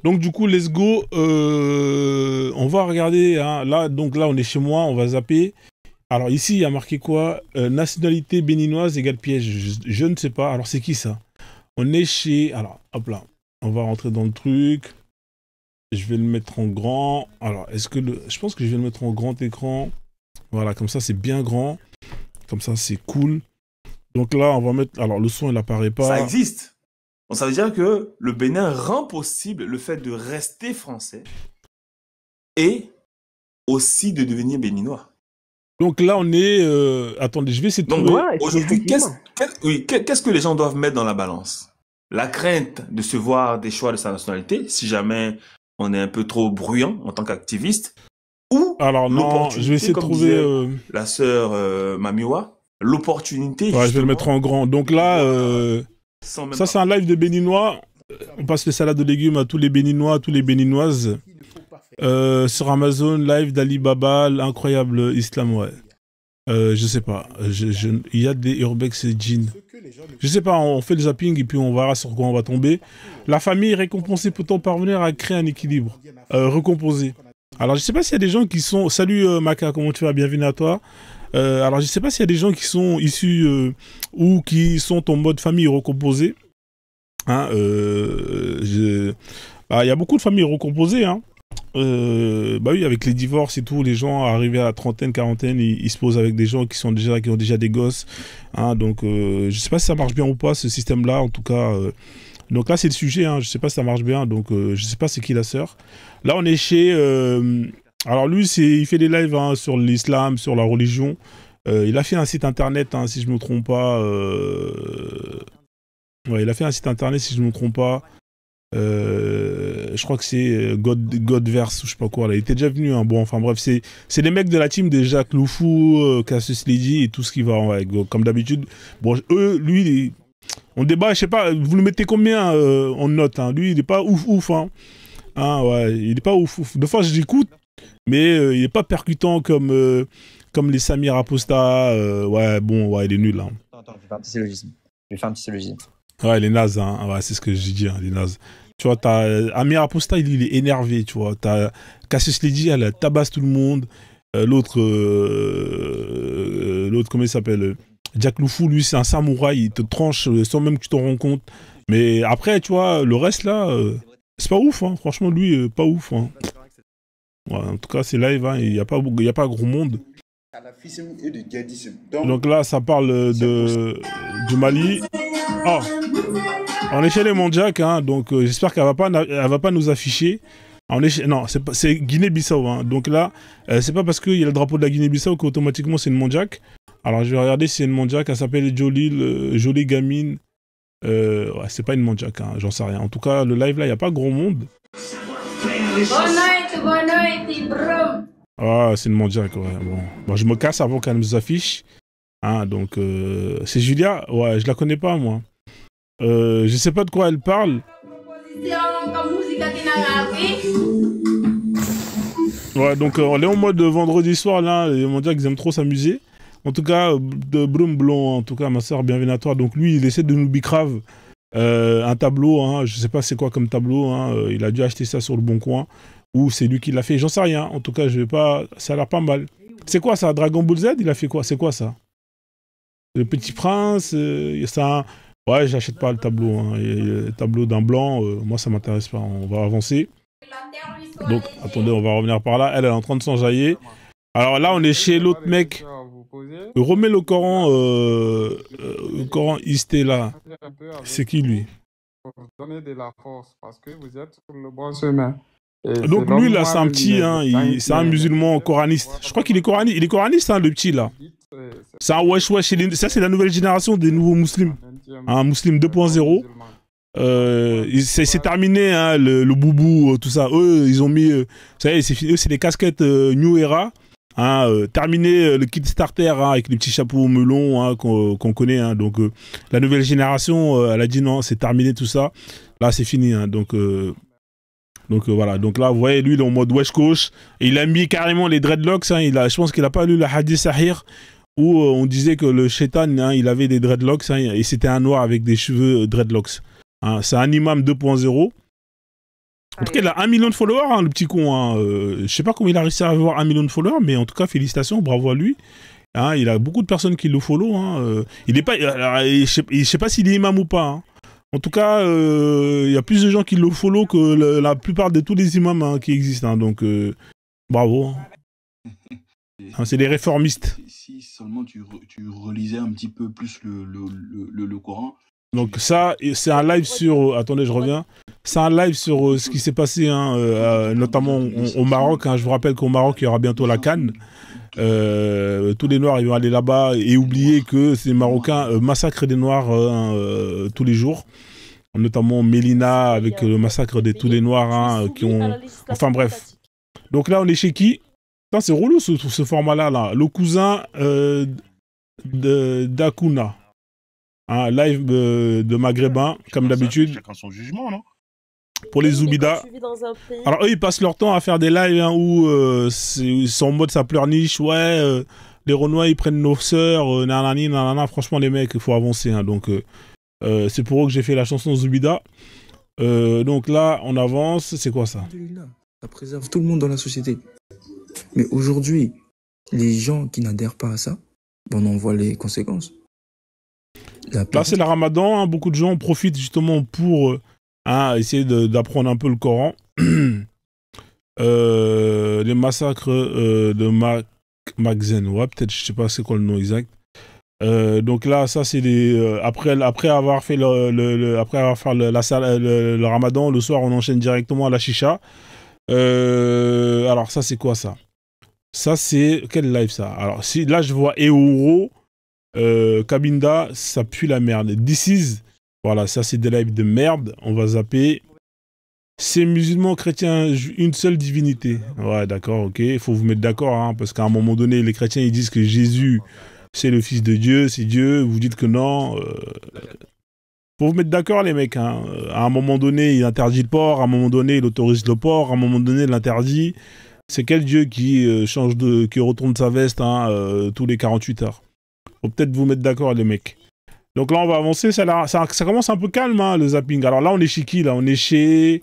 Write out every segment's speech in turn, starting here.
Donc du coup, let's go. On va regarder. Hein, là, donc là, on est chez moi. On va zapper. Alors ici, il y a marqué quoi? Nationalité béninoise égale piège. Je ne sais pas. Alors c'est qui ça? On est chez... Alors, hop là. On va rentrer dans le truc. Je vais le mettre en grand. Alors, est-ce que le... Je pense que je vais le mettre en grand écran. Voilà, comme ça, c'est bien grand. Comme ça, c'est cool. Donc là, on va mettre... Alors, le son, il apparaît pas. Ça existe. Donc, ça veut dire que le Bénin rend possible le fait de rester français et aussi de devenir béninois. Donc là, on est... Attendez, je vais essayer de Donc, trouver... aujourd'hui, qu'est-ce que les gens doivent mettre dans la balance? La crainte de se voir des choix de sa nationalité, si jamais on est un peu trop bruyant en tant qu'activiste, ou alors non, je vais essayer de trouver... la sœur Mamiwa, l'opportunité... Ouais, je vais le mettre en grand. Donc là, ça c'est un live de Béninois. On passe les salades de légumes à tous les Béninois, à tous les Béninoises. Sur Amazon, live d'Alibaba, l'incroyable islam, ouais. Je sais pas. Il y a des urbex et jeans. Je sais pas, on fait le zapping et puis on verra sur quoi on va tomber. La famille récompensée peut-on parvenir à créer un équilibre recomposé. Alors je sais pas s'il y a des gens qui sont... Salut Maka, comment tu vas? Bienvenue à toi. Alors je sais pas s'il y a des gens qui sont issus ou qui sont en mode famille recomposée. Hein, il y a beaucoup de familles recomposées, hein. Bah oui, avec les divorces et tout, les gens arrivés à la trentaine, quarantaine, ils se posent avec des gens qui ont déjà des gosses, hein, donc je sais pas si ça marche bien ou pas ce système-là, en tout cas. Donc là c'est le sujet, hein, je sais pas si ça marche bien, donc je sais pas c'est qui la sœur. Là on est chez, alors lui il fait des lives hein, sur l'islam, sur la religion. Il a fait un site internet, hein, si je me trompe pas. Ouais, il a fait un site internet si je me trompe pas. Je crois que c'est Godverse ou je sais pas quoi là. Il était déjà venu hein. Bon enfin bref c'est les mecs de la team de Jacques Loufou, Cassius Lady et tout ce qui va ouais, comme d'habitude. Bon lui on débat, je sais pas, vous le mettez combien en note hein. Lui il est pas ouf hein. Hein ouais, il est pas ouf. De fois je l'écoute mais il est pas percutant comme les Samir Aposta ouais bon ouais il est nul hein. Attends, je vais faire un petit syllogisme. Ouais, il est naze, hein. Ouais, c'est ce que j'ai dit, hein, il est naze. Tu vois, t'as Amir Aposta, il est énervé, tu vois. T'as Cassius Lady, elle tabasse tout le monde. L'autre, comment il s'appelle Jack Loufou, lui, c'est un samouraï, il te tranche sans même que tu t'en rends compte. Mais après, tu vois, le reste là, c'est pas ouf, hein. Franchement, lui, pas ouf. Hein. Ouais, en tout cas, c'est live, hein. Il n'y a pas gros monde. Donc là, ça parle du Mali. Oh, on est chez les Mondjak, hein, donc j'espère qu'elle va pas nous afficher. Non, c'est Guinée-Bissau. Hein. Donc là, c'est pas parce qu'il y a le drapeau de la Guinée-Bissau qu'automatiquement c'est une Mondjak. Alors je vais regarder si c'est une Mondjak. Elle s'appelle Jolie Gamine. Ouais, c'est pas une Mondjak, hein, j'en sais rien. En tout cas, le live là, il n'y a pas gros monde. Ah, c'est une Mondjak, ouais. Bon, je me casse avant qu'elle nous affiche. Hein, donc, c'est Julia. Ouais, je la connais pas, moi. Je sais pas de quoi elle parle. Ouais, donc on est en mode vendredi soir, là. Les Mondiaux, ils aiment trop s'amuser. En tout cas, de Brume Blond, en tout cas, ma soeur, bienvenue à toi. Donc lui, il essaie de nous bicrave un tableau. Hein, je sais pas c'est quoi comme tableau. Hein, il a dû acheter ça sur le Bon Coin. Ou c'est lui qui l'a fait. J'en sais rien. En tout cas, je vais pas... Ça a l'air pas mal. C'est quoi ça? Dragon Ball Z? Il a fait quoi? C'est quoi ça? Le Petit Prince, ça... Ouais, j'achète pas le tableau. Hein. Le tableau d'un blanc, moi ça m'intéresse pas. On va avancer. Donc, attendez, on va revenir par là. Elle est en train de s'enjailler. Alors là, on est chez l'autre mec. Remets le Coran Isté là. C'est qui lui? Donner de la force parce que vous êtes sur le bon chemin. Donc lui là, c'est un petit, hein, c'est un musulman coraniste. Je crois qu'il est coraniste. Il est coraniste, hein, le petit là. C'est un wesh wesh. Ça, c'est la nouvelle génération des nouveaux musulmans. Un musulman 2.0. C'est terminé, hein, le boubou, tout ça. Eux, ils ont mis... ça y est, c'est fini. Eux, c'est les casquettes New Era. Hein, terminé le kit starter hein, avec les petits chapeaux melons hein, qu'on connaît. Hein, donc, la nouvelle génération, elle a dit non, c'est terminé tout ça. Là, c'est fini. Hein, donc voilà, donc là vous voyez lui il est en mode wesh coach et il a mis carrément les dreadlocks, hein, je pense qu'il a pas lu le hadith sahih où on disait que le shaitan hein, il avait des dreadlocks hein, et c'était un noir avec des cheveux dreadlocks. Hein, c'est un imam 2.0 En tout cas, il a 1 million de followers, hein, le petit con. Hein. Je sais pas comment il a réussi à avoir 1 million de followers, mais en tout cas, félicitations, bravo à lui. Hein, il a beaucoup de personnes qui le follow. Hein. Il est pas, je sais pas s'il est imam ou pas. Hein. En tout cas, il y a plus de gens qui le follow que la plupart de tous les imams hein, qui existent. Hein, donc, bravo. Hein. Hein, c'est des réformistes. Si seulement tu relisais un petit peu plus le Coran. Donc ça, c'est un live sur... attendez, je reviens. C'est un live sur ce qui s'est passé, hein, notamment au Maroc. Hein. Je vous rappelle qu'au Maroc, il y aura bientôt la CAN. Tous les Noirs ils vont aller là-bas et oublier que ces Marocains massacrent des Noirs tous les jours. Notamment Mélina avec le massacre de tous les Noirs hein, qui ont... Enfin bref. Donc là, on est chez qui? C'est relou ce format-là. Là. Le cousin d'Akuna. Un live de maghrébin, comme d'habitude. Chacun son jugement, non? Pour les Zoubida. Alors eux, ils passent leur temps à faire des lives hein, où ils sont en mode ça pleurniche. Ouais, les Renois, ils prennent nos sœurs. Nanani, nanana. Franchement, les mecs, il faut avancer. Hein, donc, c'est pour eux que j'ai fait la chanson Zoubida. Donc là, on avance. C'est quoi ça? Ça préserve tout le monde dans la société. Mais aujourd'hui, les gens qui n'adhèrent pas à ça, on en voit les conséquences. Là, c'est le Ramadan. Hein, beaucoup de gens profitent justement pour essayer d'apprendre un peu le Coran. Les massacres de Magzen. Ouais, peut-être, je sais pas c'est quoi le nom exact. Donc là, ça c'est les après avoir fait après avoir fait le Ramadan, le soir on enchaîne directement à la chicha. Alors ça c'est quoi ça? Ça c'est quel live ça? Alors si là je vois Euro, Kabinda, ça pue la merde. This is, voilà, ça c'est des lives de merde. On va zapper. C'est musulmans chrétiens, une seule divinité. Ouais, d'accord, ok. Il faut vous mettre d'accord, hein, parce qu'à un moment donné, les chrétiens ils disent que Jésus c'est le fils de Dieu, c'est Dieu. Vous dites que non. Faut vous mettre d'accord, les mecs. Hein. À un moment donné, il interdit le porc. À un moment donné, il autorise le porc. À un moment donné, il l'interdit. C'est quel Dieu qui qui retourne sa veste hein, tous les 48 heures? Faut peut-être vous mettre d'accord, les mecs. Donc là, on va avancer. Ça commence un peu calme, hein, le zapping. Alors là, on est chez qui, là? On est chez...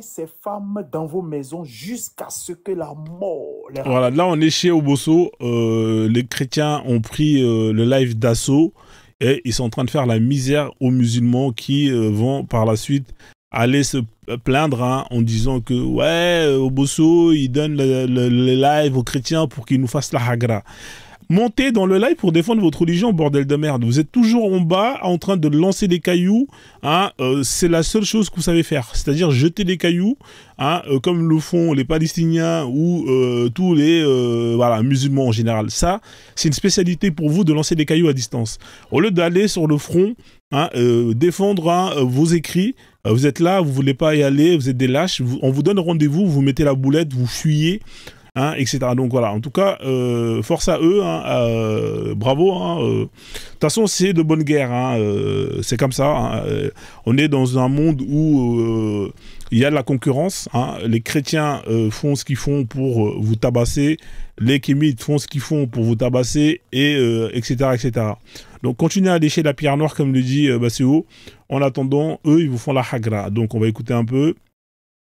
Ces femmes dans vos maisons jusqu'à ce que la mort les... Voilà, là, on est chez Obosso. Les chrétiens ont pris le live d'assaut et ils sont en train de faire la misère aux musulmans qui vont par la suite aller se plaindre hein, en disant que ouais, Obosso, il donne le live aux chrétiens pour qu'ils nous fassent la hagra. Montez dans le live pour défendre votre religion, bordel de merde. Vous êtes toujours en bas en train de lancer des cailloux. Hein, c'est la seule chose que vous savez faire. C'est-à-dire jeter des cailloux, hein, comme le font les Palestiniens ou tous les voilà, musulmans en général. Ça, c'est une spécialité pour vous de lancer des cailloux à distance. Au lieu d'aller sur le front, hein, défendre hein, vos écrits, vous êtes là, vous voulez pas y aller, vous êtes des lâches, on vous donne rendez-vous, vous mettez la boulette, vous fuyez. Hein, etc. Donc voilà, en tout cas, force à eux, hein, bravo. De toute façon, c'est de bonne guerre, hein, c'est comme ça. Hein, on est dans un monde où il y a de la concurrence. Hein, les chrétiens font ce qu'ils font pour vous tabasser, les kémites font ce qu'ils font pour vous tabasser, et etc., etc. Donc continuez à lécher la pierre noire, comme le dit Basseo. En attendant, eux, ils vous font la hagra. Donc on va écouter un peu.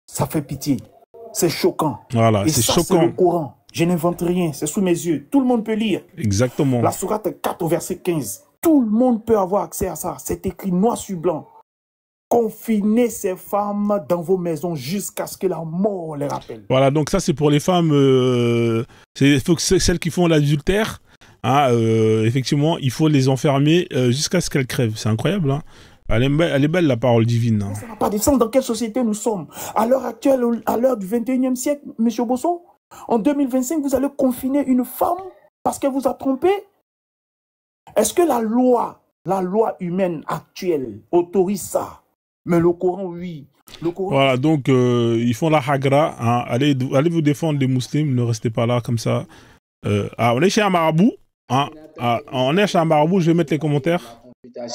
Ça fait pitié. C'est choquant. Voilà, c'est choquant. C'est le Coran. Je n'invente rien, c'est sous mes yeux. Tout le monde peut lire. Exactement. La sourate 4 au verset 15. Tout le monde peut avoir accès à ça. C'est écrit noir sur blanc. Confinez ces femmes dans vos maisons jusqu'à ce que la mort les rappelle. Voilà, donc ça c'est pour les femmes, c'est celles qui font l'adultère. Hein, effectivement, il faut les enfermer jusqu'à ce qu'elles crèvent. C'est incroyable, hein. Elle est belle la parole divine. Hein. Ça n'a pas de sens dans quelle société nous sommes. À l'heure actuelle, à l'heure du 21e siècle, M. Bosso, en 2025, vous allez confiner une femme parce qu'elle vous a trompé? Est-ce que la loi humaine actuelle autorise ça? Mais le Coran, oui. Le Coran... Voilà, donc ils font la hagra. Hein. Allez vous défendre les musulmans, ne restez pas là comme ça. On est chez un marabout. Hein. On est chez un marabout, je vais mettre les commentaires.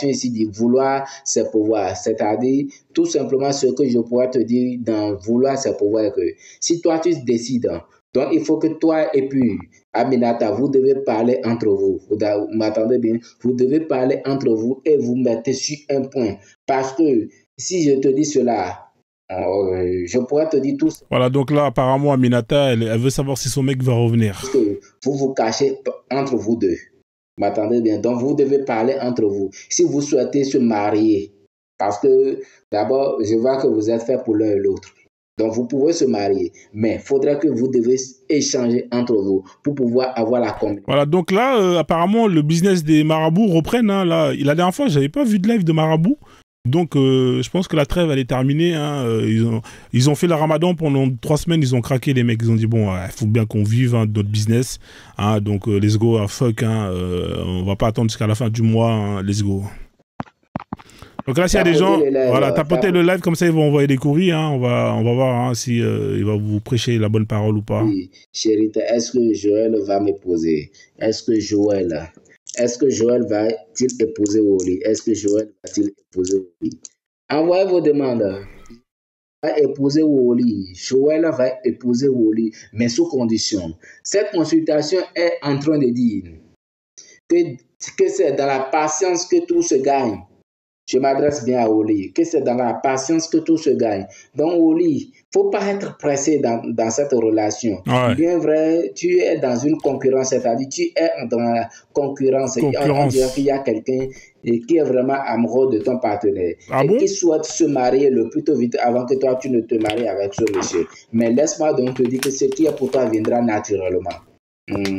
Ici de vouloir c'est pouvoir, c'est-à-dire tout simplement ce que je pourrais te dire dans vouloir c'est pouvoir que si toi tu décides, donc il faut que toi et puis Aminata vous devez parler entre vous, vous m'attendez bien, vous devez parler entre vous et vous mettez sur un point parce que si je te dis cela Je pourrais te dire tout ça. Voilà, donc là, apparemment, Aminata, elle veut savoir si son mec va revenir. Parce que vous vous cachez entre vous deux. M'attendez bien. Donc, vous devez parler entre vous. Si vous souhaitez se marier, parce que d'abord, je vois que vous êtes fait pour l'un et l'autre. Donc, vous pouvez se marier, mais il faudrait que vous devez échanger entre vous pour pouvoir avoir la communication. Voilà, donc là, apparemment, le business des marabouts reprennent. Hein, là. La dernière fois, je n'avais pas vu de live de marabout. Donc, je pense que la trêve, elle est terminée. Hein. Ils ont fait le ramadan pendant 3 semaines. Ils ont craqué, les mecs. Ils ont dit, bon, il faut bien qu'on vive hein, notre business. Hein, donc, let's go, fuck. Hein, on va pas attendre jusqu'à la fin du mois. Hein, let's go. Donc là, s'il y a des gens, voilà, tapotez le live, comme ça, ils vont envoyer des courriers. Hein, on va voir hein, si il va vous prêcher la bonne parole ou pas. Oui, chérie, est-ce que Joël va m'épouser? Est-ce que Joël va-t-il épouser Woli? Est-ce que Joël va-t-il épouser Woli? Envoyez vos demandes. Va épouser Woli. Joël va épouser Woli, mais sous condition. Cette consultation est en train de dire que c'est dans la patience que tout se gagne. Je m'adresse bien à Woli, que c'est dans la patience que tout se gagne. Donc, Woli, il ne faut pas être pressé dans cette relation. Ouais. Bien vrai, tu es dans une concurrence, c'est-à-dire tu es dans la concurrence. On dirait qu'il y a quelqu'un qui est vraiment amoureux de ton partenaire et qui souhaite se marier le plus tôt vite avant que toi, tu ne te maries avec ce monsieur. Mais laisse-moi donc te dire que ce qui est pour toi viendra naturellement.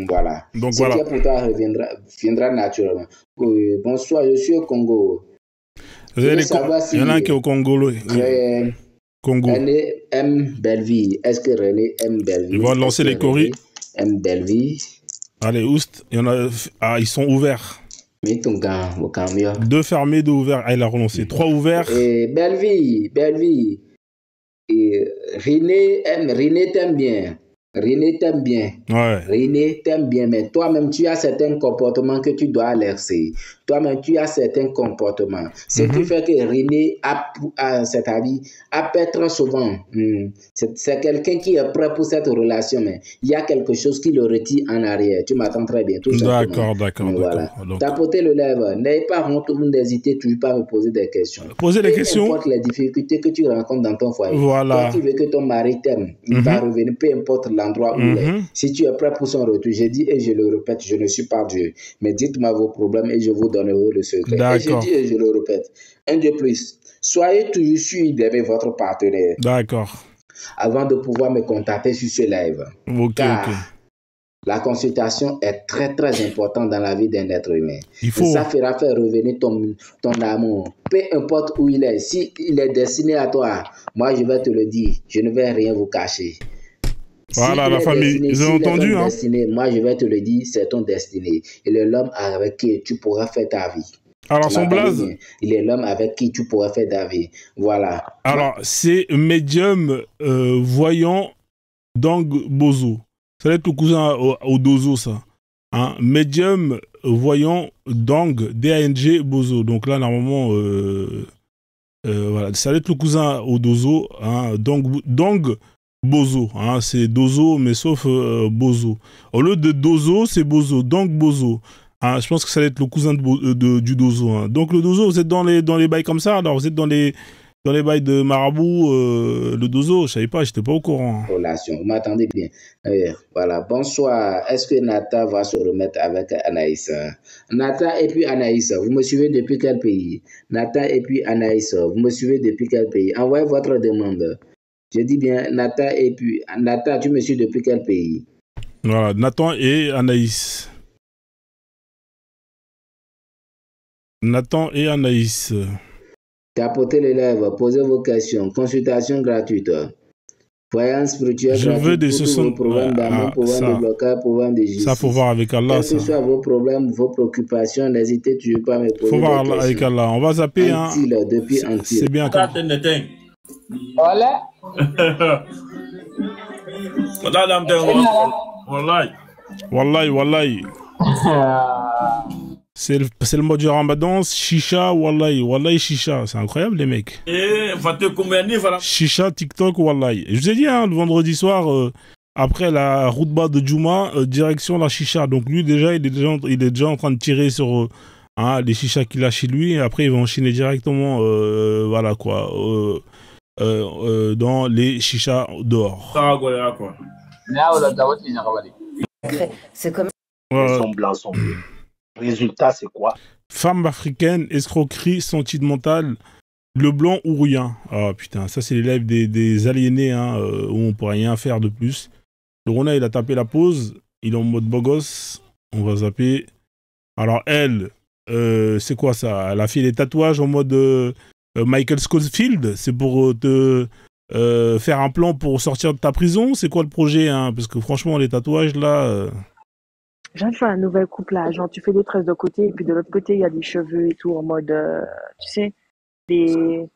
Voilà. Donc, ce qui est pour toi viendra naturellement. Bonsoir, je suis au Congo. Il y en a un qui est au Congo. Congo. René M. Belleville. Est-ce que René M. Belleville? Ils vont lancer les courriers. M. Belleville. Allez, Oust. Il y en a... ils sont ouverts. 2 fermés, 2 ouverts. Ah, il a relancé. 3 ouverts. Belleville. René t'aime bien. René t'aime bien. Ouais. René t'aime bien, mais toi-même, tu as certains comportements que tu dois laisser. Toi-même, tu as certains comportements. Ce qui fait que René c'est-à-dire, appelle très souvent. C'est quelqu'un qui est prêt pour cette relation, mais il y a quelque chose qui le retire en arrière. Tu m'attends très bien, tout simplement. D'accord. Voilà. Tapotez le lèvre. N'ayez pas honte, n'hésitez toujours pas à me poser des questions. Posez des questions. Peu importe les difficultés que tu rencontres dans ton foyer. Voilà. Toi qui veux que ton mari t'aime, il va revenir, peu importe l'endroit où il est. Si tu es prêt pour son retour, je dis et je le répète, je ne suis pas Dieu. Mais dites-moi vos problèmes et je vous donnerai le secret. Et je dis et je le répète. Un de plus, soyez toujours sûr d'aimer votre partenaire. D'accord. Avant de pouvoir me contacter sur ce live. Ok. La consultation est très très importante dans la vie d'un être humain. Ça fera faire revenir ton amour. Peu importe où il est, si il est destiné à toi, moi je vais te le dire, je ne vais rien vous cacher. Voilà, la famille, ils ont entendu. Destiné, moi je vais te le dire, c'est ton destiné. Il est l'homme avec qui tu pourras faire ta vie. Alors, son blaze. Il est l'homme avec qui tu pourras faire ta vie. Voilà. Alors, c'est médium voyant Dang Bozo. Ça va être le cousin au Dozo, ça. Hein? Médium voyant Dang, D-A-N-G, Bozo. Donc là, normalement, voilà. Ça va être le cousin au Dozo. Hein? Dang Bozo. Hein? C'est Dozo, mais sauf Bozo. Au lieu de Dozo, c'est Bozo. Dang Bozo. Hein? Je pense que ça va être le cousin du Dozo. Hein? Donc le Dozo, vous êtes dans les bails comme ça. Alors vous êtes dans les bails de marabout, le Dozo, je savais pas, j'étais pas au courant. Relation, vous m'attendez bien. Voilà, bonsoir. Est-ce que Nata va se remettre avec Anaïs? Nata et puis Anaïs, vous me suivez depuis quel pays? Nata et puis Anaïs, vous me suivez depuis quel pays? Envoyez votre demande. Je dis bien Nata et puis Nata, tu me suis depuis quel pays? Voilà, Nathan et Anaïs. Nathan et Anaïs. Tapotez les lèvres, posez vos questions. Consultation gratuite. Voyance spirituelle gratuite. Je veux des 60... problèmes d'amour, problèmes de blocage, problèmes de justice. Ça, faut voir avec Allah. Quels que soient vos problèmes, vos préoccupations, n'hésitez toujours pas à me poser faut voir des questions. avec Allah. On va zapper. Depuis Antille. C'est bien. Voilà. Wallahi. C'est le mot du ramadan, chicha, wallahi chicha. C'est incroyable les mecs. Chicha, TikTok, wallahi. Je vous ai dit, le vendredi soir, après la routba de Juma, direction la chicha. Donc lui déjà, il est déjà en train de tirer sur les chichas qu'il a chez lui. Et après, il va enchaîner directement, voilà quoi. dans les chichas dehors. C'est comme... Sont blancs, sont bleus. Résultat, c'est quoi? Femme africaine, escroquerie sentimentale, le blanc ou rien. Ah putain, ça c'est les lives des aliénés, hein, où on peut rien faire de plus. Le Rona, il a tapé la pause, il est en mode beau gosse, on va zapper. Alors elle, c'est quoi ça? Elle a fait les tatouages en mode Michael Scofield, c'est pour te faire un plan pour sortir de ta prison? C'est quoi le projet, hein? Parce que franchement, les tatouages là... Genre, tu fais un nouvel couple là, genre tu fais des tresses d'un côté et puis de l'autre côté il y a des cheveux et tout en mode, tu sais, des...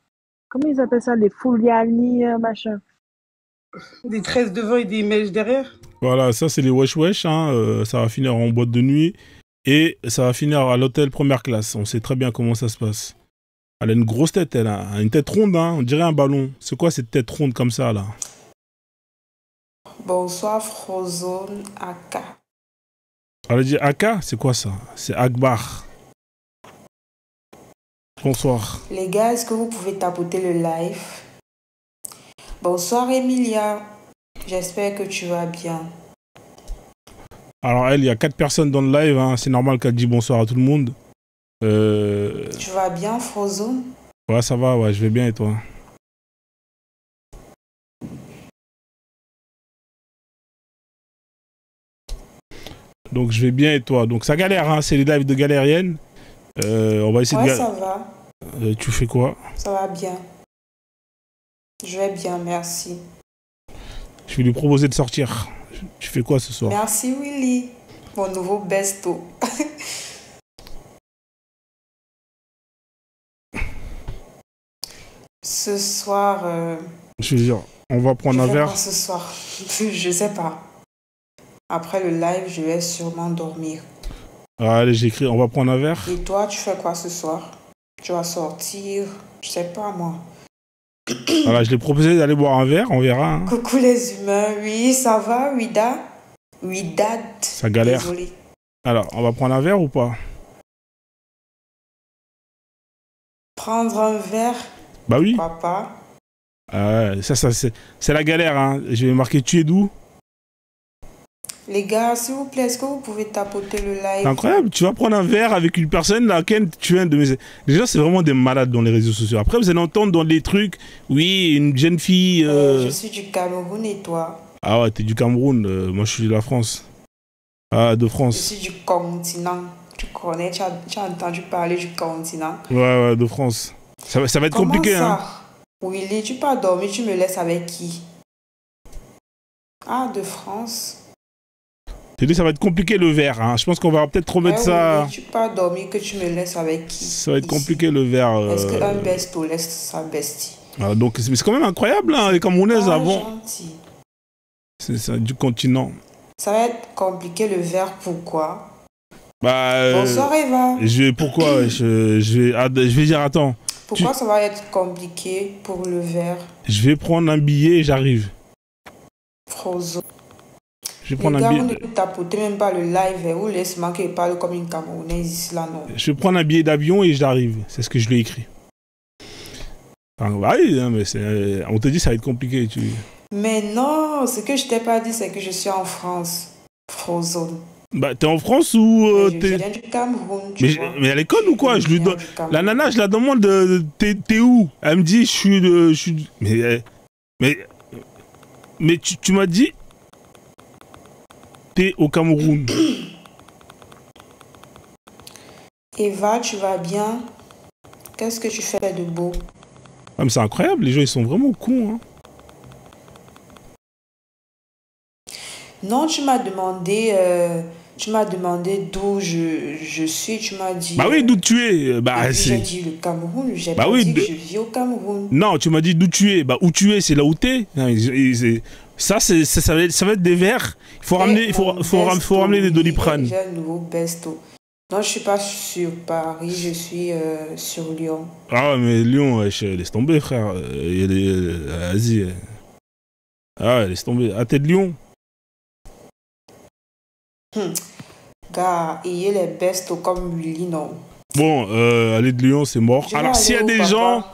Comment ils appellent ça? Les fouliani, machin. Des tresses devant et des mèches derrière. Voilà, ça c'est les wesh wesh, hein, ça va finir en boîte de nuit et ça va finir à l'hôtel première classe. On sait très bien comment ça se passe. Elle a une grosse tête, elle a une tête ronde, hein, on dirait un ballon. C'est quoi cette tête ronde comme ça là? Bonsoir Frozone Aka. Elle a dit Aka, c'est quoi ça? C'est Akbar. Bonsoir. Les gars, est-ce que vous pouvez tapoter le live? Bonsoir Emilia. J'espère que tu vas bien. Alors elle, il y a 4 personnes dans le live, hein. C'est normal qu'elle dise bonsoir à tout le monde. Tu vas bien Frozone? Ouais, ça va, ouais, je vais bien et toi? Donc je vais bien et toi? Donc ça galère, hein, c'est les lives de galérienne. On va essayer de... Ouais, ça va. Tu fais quoi? Ça va bien. Je vais bien, merci. Je vais lui proposer de sortir. Tu fais quoi ce soir? Merci Willy. Mon nouveau besto. Ce soir... Je veux dire, on va prendre un verre. Ce soir, je sais pas. Après le live, je vais sûrement dormir. Ah, allez, j'écris, on va prendre un verre. Et toi, tu fais quoi ce soir? Tu vas sortir? Je sais pas, moi. Voilà, je l'ai proposé d'aller boire un verre, on verra. Hein. Coucou les humains. Oui, ça va, Wida? Widad. Ça galère. Désolé. Alors, on va prendre un verre ou pas? Prendre un verre? Bah oui. Papa. Ça c'est la galère, hein. Je vais marquer tu es d'où? Les gars, s'il vous plaît, est-ce que vous pouvez tapoter le live? C'est incroyable, tu vas prendre un verre avec une personne laquelle tu viens de... Les gens, c'est vraiment des malades dans les réseaux sociaux. Après, vous allez entendre dans les trucs, oui, une jeune fille... Je suis du Cameroun et toi? Ah ouais, t'es du Cameroun, moi je suis de la France. Ah, de France. Je suis du continent. Tu connais, tu as entendu parler du continent? Ouais, de France. Ça va être compliqué, ça? Hein. Willy, tu peux dormir, tu me laisses avec qui? Ah, de France. J'ai dit ça va être compliqué le verre, hein. Je pense qu'on va peut-être remettre ça... Oui, tu peux dormir que tu me laisses avec qui? Ça va être compliqué le verre. Est-ce qu'un besto laisse sa bestie? Ah, donc c'est quand même incroyable, hein, les Camerounaises avant. Gentil. C'est du continent. Ça va être compliqué le verre, pourquoi? Bonsoir Eva. Pourquoi je vais dire, attends. Pourquoi ça va être compliqué pour le verre? Je vais prendre un billet et j'arrive. Frozo. Je vais prendre un billet. Vous ne tapotez même pas le live, vous laissez qu'elle parle comme une Camerounaise ici là, non? Je vais prendre un billet d'avion et j'arrive. C'est ce que je lui ai écrit. Enfin, bah oui, hein, mais on te dit ça va être compliqué. Mais non, ce que je t'ai pas dit, c'est que je suis en France. Frozone. Bah, t'es en France ou je viens du Cameroun, mais elle est conne ou quoi? La nana, je la demande t'es où? Elle me dit je suis mais tu m'as dit t'es au Cameroun. Eva, tu vas bien? Qu'est-ce que tu fais de beau? Ah, mais c'est incroyable, les gens ils sont vraiment cons, hein. Non, tu m'as demandé d'où je suis, tu m'as dit... Bah oui, d'où tu es. J'ai dit le Cameroun, j'ai pas dit que je vis au Cameroun. Non, tu m'as dit d'où tu es. Bah où tu es, c'est là où t'es. Ça va être des verres. Il faut ramener des Doliprane. J'ai un nouveau besto. Non, je suis pas sur Paris, je suis sur Lyon. Ah mais Lyon, laisse tomber frère. Vas-y. Ah, laisse tomber. Ah, t'es de Lyon? Gars, ayez les bestos comme Willy, non? Bon, aller de Lyon, c'est mort. Alors, s'il y a des gens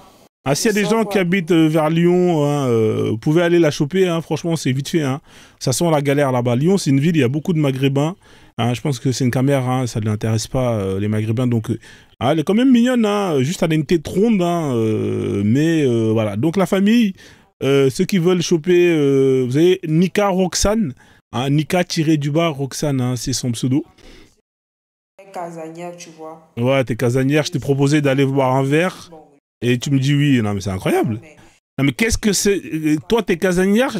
Ah, s'il y a des gens qui habitent vers Lyon, hein, vous pouvez aller la choper, hein, franchement, c'est vite fait. Hein. Ça sent la galère là-bas. Lyon, c'est une ville, il y a beaucoup de Maghrébins. Hein, je pense que c'est une caméra, hein, ça ne l'intéresse pas, les Maghrébins. Donc, elle est quand même mignonne, hein, juste elle a une tête ronde. Hein, mais voilà. Donc, la famille, ceux qui veulent choper, vous avez Nika Roxane. Hein, Nika-du-bas Roxane, hein, c'est son pseudo. Casanière, tu vois. Ouais, t'es casanière, je t'ai proposé d'aller boire un verre. Et tu me dis oui, non mais c'est incroyable. Non mais qu'est-ce que c'est? Toi t'es casanière,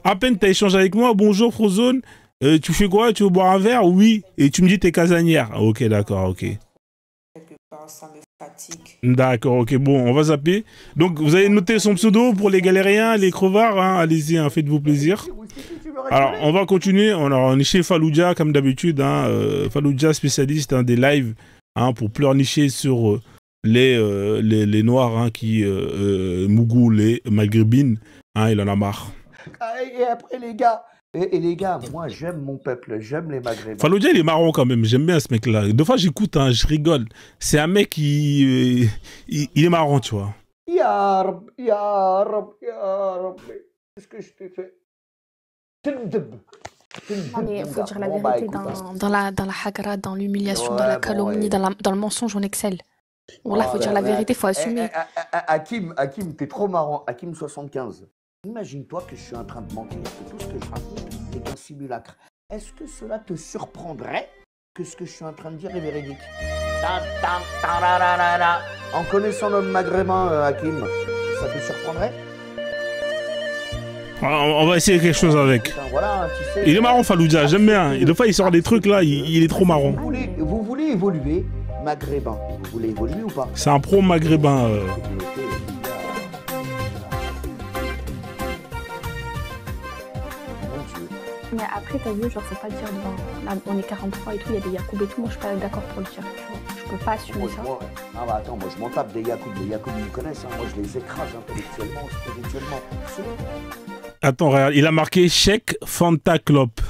à peine t'as échangé avec moi, bonjour Frozone, tu fais quoi? Tu veux boire un verre? Oui. Et tu me dis t'es casanière. Ok, d'accord, ok. Quelque part, ça me fatigue. D'accord, ok, bon, on va zapper. Donc vous avez noté son pseudo pour les galériens, les crevards, hein, allez-y, hein, faites-vous plaisir. Alors on va continuer, on est chez Fallujah comme d'habitude, hein, Fallujah spécialiste hein, des lives hein, pour pleurnicher sur... les noirs hein, qui Mougou, les maghrébines, hein, il en a marre. Et après les gars, et les gars, moi j'aime mon peuple, j'aime les maghrébins. Fallujah il est marrant quand même, j'aime bien ce mec là. Deux fois j'écoute, hein, je rigole. C'est un mec qui il est marrant, tu vois. Ya Rab, ya Rab, ya Rab. Qu'est-ce que je t'ai fait? Non, mais il faut dire la vérité, dans la hagara, dans l'humiliation, dans la calomnie, dans le mensonge, on excelle. Voilà, faut dire la vérité, faut assumer. Hakim, t'es trop marrant. Hakim 75. Imagine-toi que je suis en train de mentir, que tout ce que je raconte est un simulacre. Est-ce que cela te surprendrait que ce que je suis en train de dire est véridique? En connaissant l'homme maghrébin, Hakim, ça te surprendrait? On va essayer quelque chose avec. Putain, voilà, tu sais, il est marrant Fallujah, j'aime bien. Et des fois il sort des trucs là, il est trop marrant. Vous voulez évoluer maghrébin, vous voulez évoluer ou pas? C'est un pro maghrébin. Mais après, t'as vu, genre, faut pas dire devant. Là, on est 43 et tout, il y a des Yacoub et tout. Moi, je suis pas d'accord pour le dire. Je peux pas assumer ça. Ah bah attends, moi je m'en tape des Yacoub. Les Yacoub, ils me connaissent. Hein. Moi, je les écrase intellectuellement, spirituellement. Attends, regarde, il a marqué chèque Fanta Clop.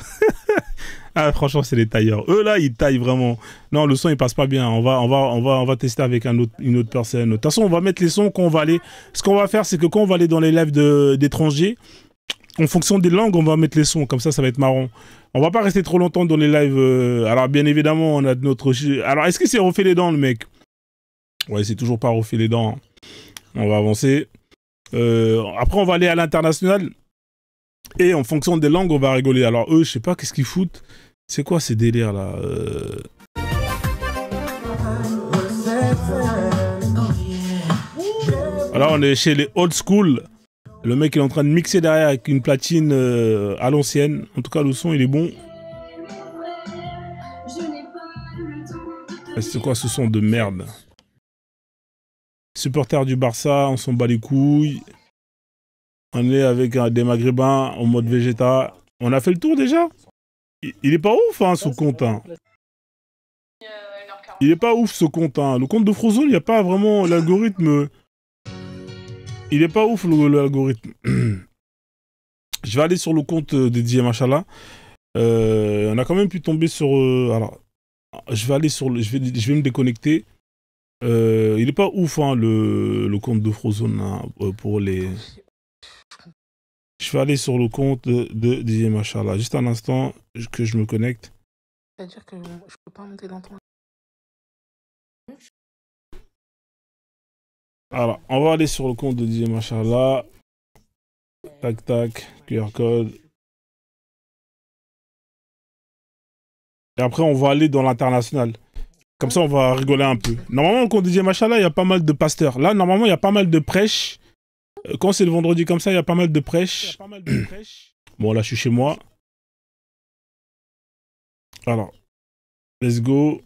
Ah, franchement, c'est les tailleurs. Eux, là, ils taillent vraiment. Non, le son, il passe pas bien. On va tester avec une autre personne. De toute façon, on va mettre les sons quand on va aller. Ce qu'on va faire, c'est que quand on va aller dans les lives d'étrangers, en fonction des langues, on va mettre les sons. Comme ça va être marrant. On va pas rester trop longtemps dans les lives. Alors, bien évidemment, on a notre... Alors, est-ce que c'est refait les dents, le mec? Ouais, c'est toujours pas refait les dents. On va avancer. Après, on va aller à l'international. Et en fonction des langues, on va rigoler. Alors, eux, je sais pas qu'est-ce qu'ils foutent. C'est quoi ces délires, là Alors, on est chez les old school. Le mec, il est en train de mixer derrière avec une platine à l'ancienne. En tout cas, le son, il est bon. C'est quoi ce son de merde? Supporters du Barça, on s'en bat les couilles. On est avec des Maghrébins en mode Vegeta. On a fait le tour déjà? Il est pas ouf, hein, ce compte. Hein. Il est pas ouf, ce compte. Hein. Le compte de Frozone, il n'y a pas vraiment l'algorithme. Il est pas ouf, l'algorithme. Je vais aller sur le compte de DJ Machallah. On a quand même pu tomber sur... alors, je vais aller sur... Je vais me déconnecter. Il est pas ouf, hein, le compte de Frozone, hein, pour les... Je vais aller sur le compte de DJ Machallah. Juste un instant que je me connecte. C'est-à-dire que je peux pas monter dans ton... Alors, on va aller sur le compte de DJ Machallah. Tac, tac, QR code. Et après, on va aller dans l'international. Comme ça, on va rigoler un peu. Normalement, le compte de DJ Machallah, il y a pas mal de pasteurs. Là, normalement, il y a pas mal de prêches. Quand c'est le vendredi comme ça, il y a pas mal de prêches. Bon, là, je suis chez moi. Alors, let's go.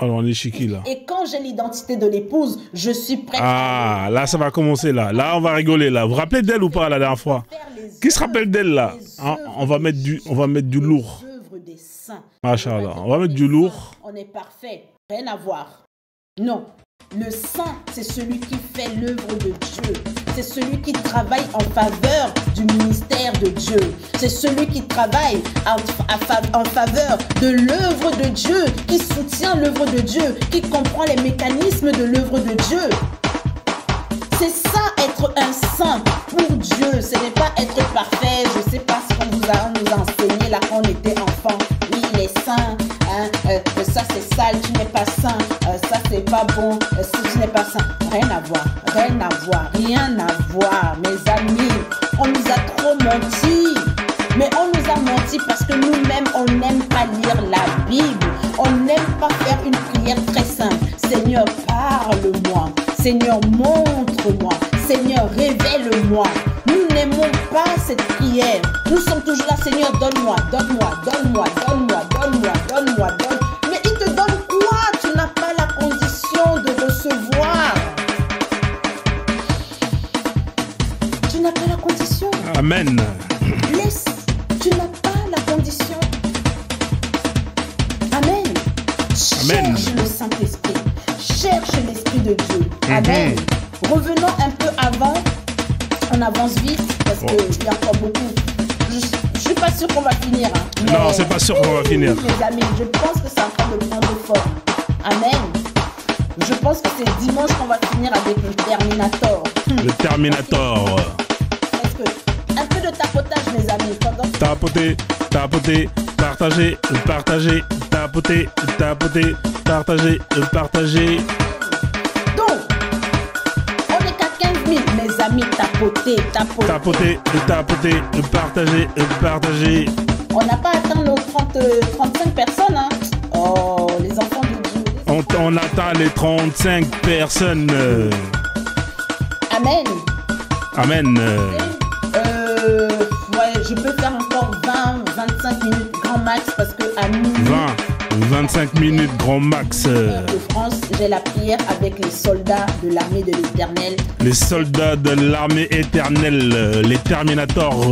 Alors, on est chez qui, là? Et quand j'ai l'identité de l'épouse, je suis prête. Ah, là, ça va commencer, là. Là, on va rigoler, là. Vous vous rappelez d'elle ou pas, la dernière fois? Qui se rappelle d'elle, là? Hein, on va mettre du lourd. Machallah, on va mettre du lourd. On est parfait. Rien à voir. Non. Le saint, c'est celui qui fait l'œuvre de Dieu. C'est celui qui travaille en faveur du ministère de Dieu. C'est celui qui travaille en faveur de l'œuvre de Dieu, qui soutient l'œuvre de Dieu, qui comprend les mécanismes de l'œuvre de Dieu. C'est ça, être un saint pour Dieu. Ce n'est pas être parfait. Je ne sais pas ce qu'on nous a enseigné là quand on était enfant. Oui, il est saint. Ça c'est sale, tu n'es pas saint. Ça c'est pas bon, si tu n'es pas saint. Rien à voir, rien à voir, rien à voir, mes amis. On nous a trop menti. Mais on nous a menti parce que nous-mêmes, on n'aime pas lire la Bible. On n'aime pas faire une prière très simple. Seigneur, parle-moi. Seigneur, montre-moi. Seigneur, révèle-moi. Nous n'aimons pas cette prière. Nous sommes toujours là, Seigneur, donne-moi, donne-moi, donne-moi, donne-moi, donne-moi, donne-moi, donne. Mais il te donne quoi? Tu n'as pas la condition de recevoir. Tu n'as pas la condition. Amen. Laisse. Tu n'as pas la condition. Amen. Amen. Cherche le Saint-Esprit. Cherche l'Esprit de Dieu. Amen. Revenons un peu avant. On avance vite parce qu'il y a encore beaucoup. Je suis pas sûre qu'on va finir. Hein, non, c'est pas sûr qu'on va finir. Mes amis, je pense que c'est en train de prendre forme. Amen. Je pense que c'est dimanche qu'on va finir avec le Terminator. Le Terminator. Est-ce que un peu de tapotage, mes amis. Tapoter, tapoter, partager, partager, tapoter, tapoter, partager, partager. Donc, on est qu'à 15 000, mes amis, tapoter, tapoter. Tapoter, tapoter, partager, partager. On n'a pas atteint nos 35 personnes, hein. Oh, les enfants de Dieu. On atteint les 35 personnes. Amen. Amen. Ouais, je peux faire encore 20-25 minutes grand max parce que à minuit. 20-25 minutes grand max. De France, j'ai la prière avec les soldats de l'armée de l'Éternel. Les soldats de l'armée éternelle, les Terminators.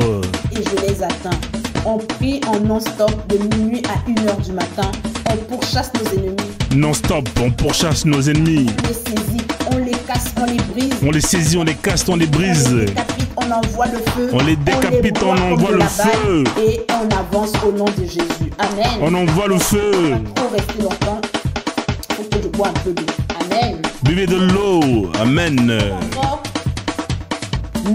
Et je les atteins. On prie en non-stop de minuit à 1h du matin. On pourchasse nos ennemis. Non-stop, on pourchasse nos ennemis. On les saisit, on les casse, on les brise. On les saisit, on les casse, on les brise. On les décapite, on envoie le feu. On les décapite, on envoie le feu. Et on avance au nom de Jésus. Amen. On envoie le feu. On va pas rester longtemps. Faut que je bois un peu d'eau. Amen. Buvez de l'eau. Amen.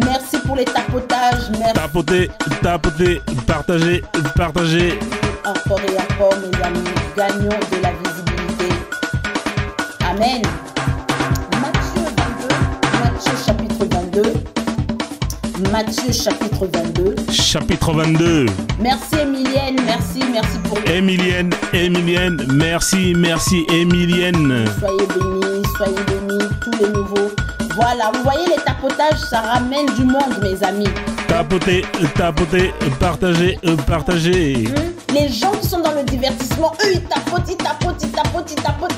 Merci pour les tapotages. Merci. Tapoter, tapoter, partager, partager. Encore et encore, mes amis, gagnons de la visibilité. Amen. Matthieu chapitre 22. Matthieu chapitre 22. Chapitre 22. Merci Emilienne, merci pour... Emilienne, merci Emilienne. Soyez bénis, tous les nouveaux. Voilà, vous voyez les tapotages, ça ramène du monde, mes amis. Tapoter, tapoter, partager, partager. Les gens qui sont dans le divertissement, eux, ils tapotent.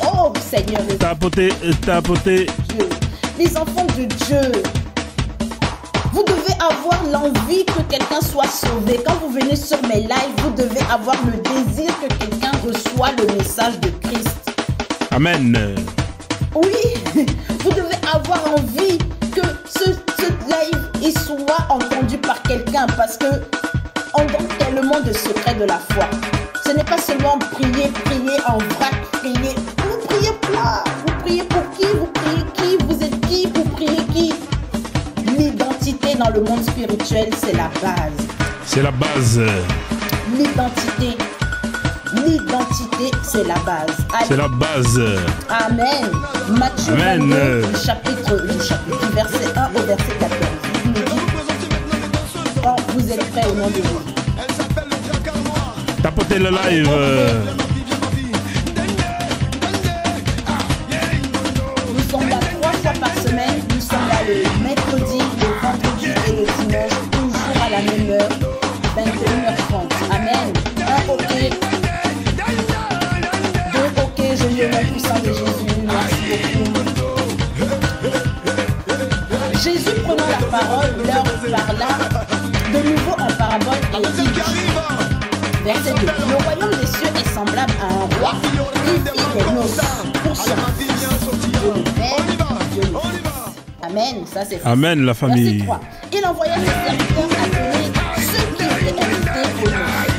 Oh, Seigneur. Tapoter, tapoter. Dieu. Les enfants de Dieu, vous devez avoir l'envie que quelqu'un soit sauvé. Quand vous venez sur mes lives, vous devez avoir le désir que quelqu'un reçoive le message de Christ. Amen. Oui, vous devez avoir envie que ce live il soit entendu par quelqu'un parce que on donne tellement de secrets de la foi. Ce n'est pas seulement prier en vrac, prier. Vous priez quoi? Vous priez pour qui? Vous priez qui? Vous êtes qui? Vous priez qui? L'identité dans le monde spirituel, c'est la base. C'est la base. L'identité, c'est la base. Allez. C'est la base. Amen. Matthieu Amen. 22, du chapitre, du verset 1 au verset 14. Il nous dit, quand vous êtes prêts au nom de Jésus. Tapotez le live. Nous sommes là 3 fois par semaine. Nous sommes là le mercredi, le vendredi et le dimanche, toujours à la même heure, 21h30. Amen. 1 OK. 2 OK, je lui remets tout sang de Jésus. Merci beaucoup. Jésus prenant la parole, leur parla de nouveau en parabole et dit, verset 2, le royaume des cieux est semblable à un roi qui fit des noces pour son fils. le Père, Dieu le Fils. Amen, ça c'est Amen, la famille. Verset 3. Il envoya ses serviteurs appeler ceux qui étaient invités au noces.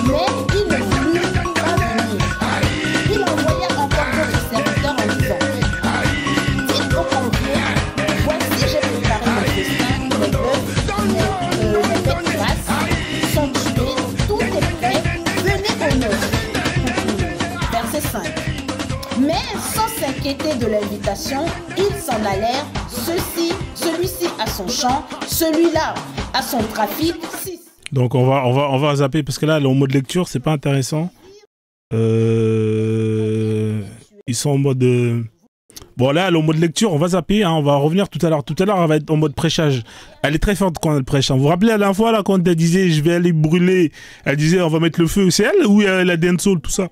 Mais ils ne voulurent pas venir. Il envoya encore d'autres serviteurs en disant, dites aux conviés, voici j'ai préparé mon festin, les bœufs, les bêtes grasses sont tuées, tout est prêt, venez aux noces. Verset 5. Mais sans s'inquiéter de l'invitation, ils s'en allèrent, celui-ci à son champ, celui-là à son trafic. 6. Donc on va zapper parce que là, en mode lecture, c'est pas intéressant. Ils sont en mode... Bon là, en mode lecture, on va zapper, hein, on va revenir tout à l'heure. Tout à l'heure, elle va être en mode prêchage. Elle est très forte quand elle prêche. Hein. Vous vous rappelez à la fois là, quand elle disait je vais aller brûler, elle disait on va mettre le feu. C'est elle ou elle a dancehall, tout ça.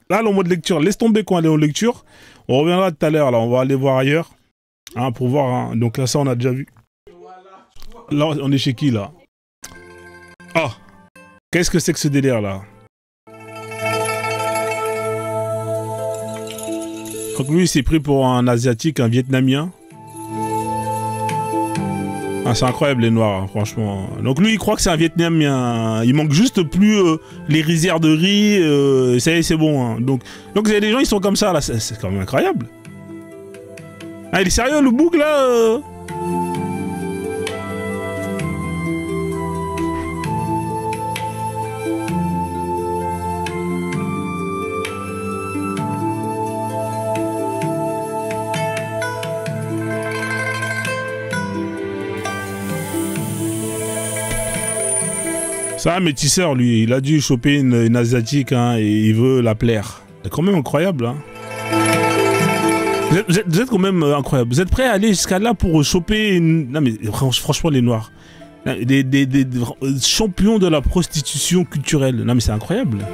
Là, en mode lecture, laisse tomber quand elle est en lecture. On reviendra tout à l'heure, là, on va aller voir ailleurs. Hein, pour voir, hein. Donc là, ça, on a déjà vu. Là, on est chez qui, là? Ah! Qu'est-ce que c'est que ce délire, là? Donc lui, il s'est pris pour un Asiatique, un Vietnamien. Ah, c'est incroyable, les Noirs, hein, franchement. Donc lui, il croit que c'est un Vietnamien. Il manque juste plus les rizières de riz. Ça y est, c'est bon. Hein. Donc il y a des gens, ils sont comme ça, là. C'est quand même incroyable. Ah, il est sérieux, le bouc, là C'est un métisseur, lui. Il a dû choper une Asiatique, hein, et il veut la plaire. C'est quand même incroyable, hein. Vous êtes quand même incroyable. Vous êtes prêts à aller jusqu'à là pour choper une... Non mais franchement, les Noirs. Des champions de la prostitution culturelle. Non mais c'est incroyable.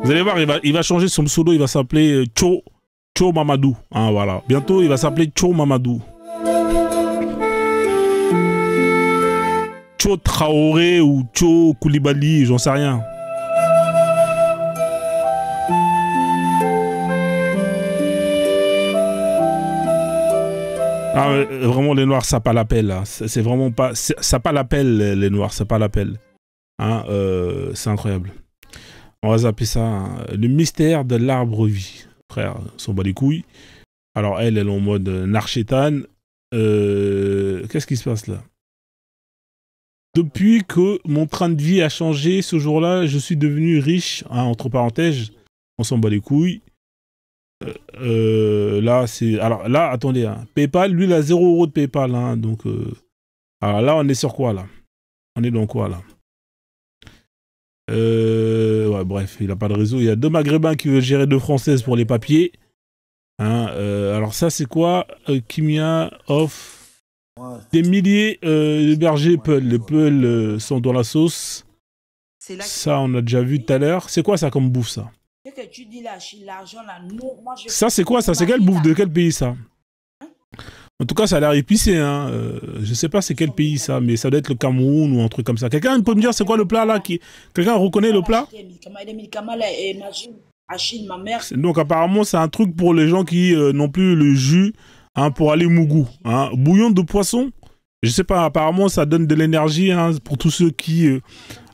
Vous allez voir, il va changer son pseudo, il va s'appeler Cho Mamadou. Hein, voilà. Bientôt, il va s'appeler Cho Mamadou. Cho Traoré ou Cho Koulibaly, j'en sais rien. Ah, vraiment, les Noirs, ça pas l'appel. C'est vraiment pas... Ça pas l'appel, les Noirs, ça pas l'appel. Hein, c'est incroyable. On va zapper ça. Hein. Le mystère de l'arbre vie. Frère, on s'en bat les couilles. Alors, elle est en mode narchétane. Qu'est-ce qui se passe là? Depuis que mon train de vie a changé, ce jour-là, je suis devenu riche. Hein, entre parenthèses, on s'en bat les couilles. Là, c'est... Alors là, attendez. Hein. PayPal, lui, il a 0 € de PayPal. Hein, donc, alors là, on est sur quoi, là? On est dans quoi, là? Ouais, bref, il n'a pas de réseau. Il y a 2 Maghrébins qui veulent gérer 2 Françaises pour les papiers. Hein, alors ça, c'est quoi? Kimia off. Des milliers de bergers Peul. Les Peul sont dans la sauce. Ça, on a déjà vu tout à l'heure. C'est quoi ça comme bouffe, ça? Ça, c'est quoi ça? C'est quelle bouffe? De quel pays, ça? En tout cas, ça a l'air épicé. Hein. Je sais pas c'est quel pays, ça, mais ça doit être le Cameroun ou un truc comme ça. Quelqu'un peut me dire c'est quoi le plat, là? Quelqu'un reconnaît le plat? Donc, apparemment, c'est un truc pour les gens qui n'ont plus le jus. Hein, pour aller mougou. Hein. Bouillon de poisson, je sais pas, apparemment ça donne de l'énergie, hein, pour tous ceux qui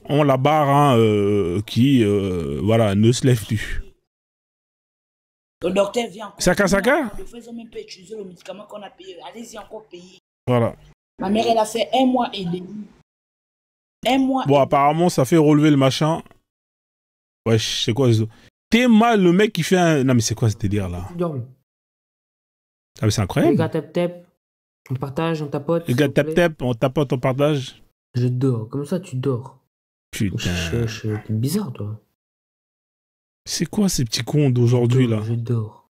ont la barre, hein, qui voilà, ne se lèvent plus. Le docteur vient encore. Saka Le faisons même pas utiliser le médicament qu'on a payé. Allez-y encore payer. Voilà. Ma mère, elle a fait 1 mois et demi. 1 mois. Bon, apparemment ça fait relever le machin. Ouais, c'est quoi ça? T'es mal le mec qui fait un... Non mais c'est quoi ce délire là? Ah mais c'est incroyable. Les gars tap, on partage, on tapote. Les gars tap, on tapote, on partage. Je dors, comme ça tu dors. Putain. T'es bizarre toi. C'est quoi ces petits cons d'aujourd'hui là? Je dors.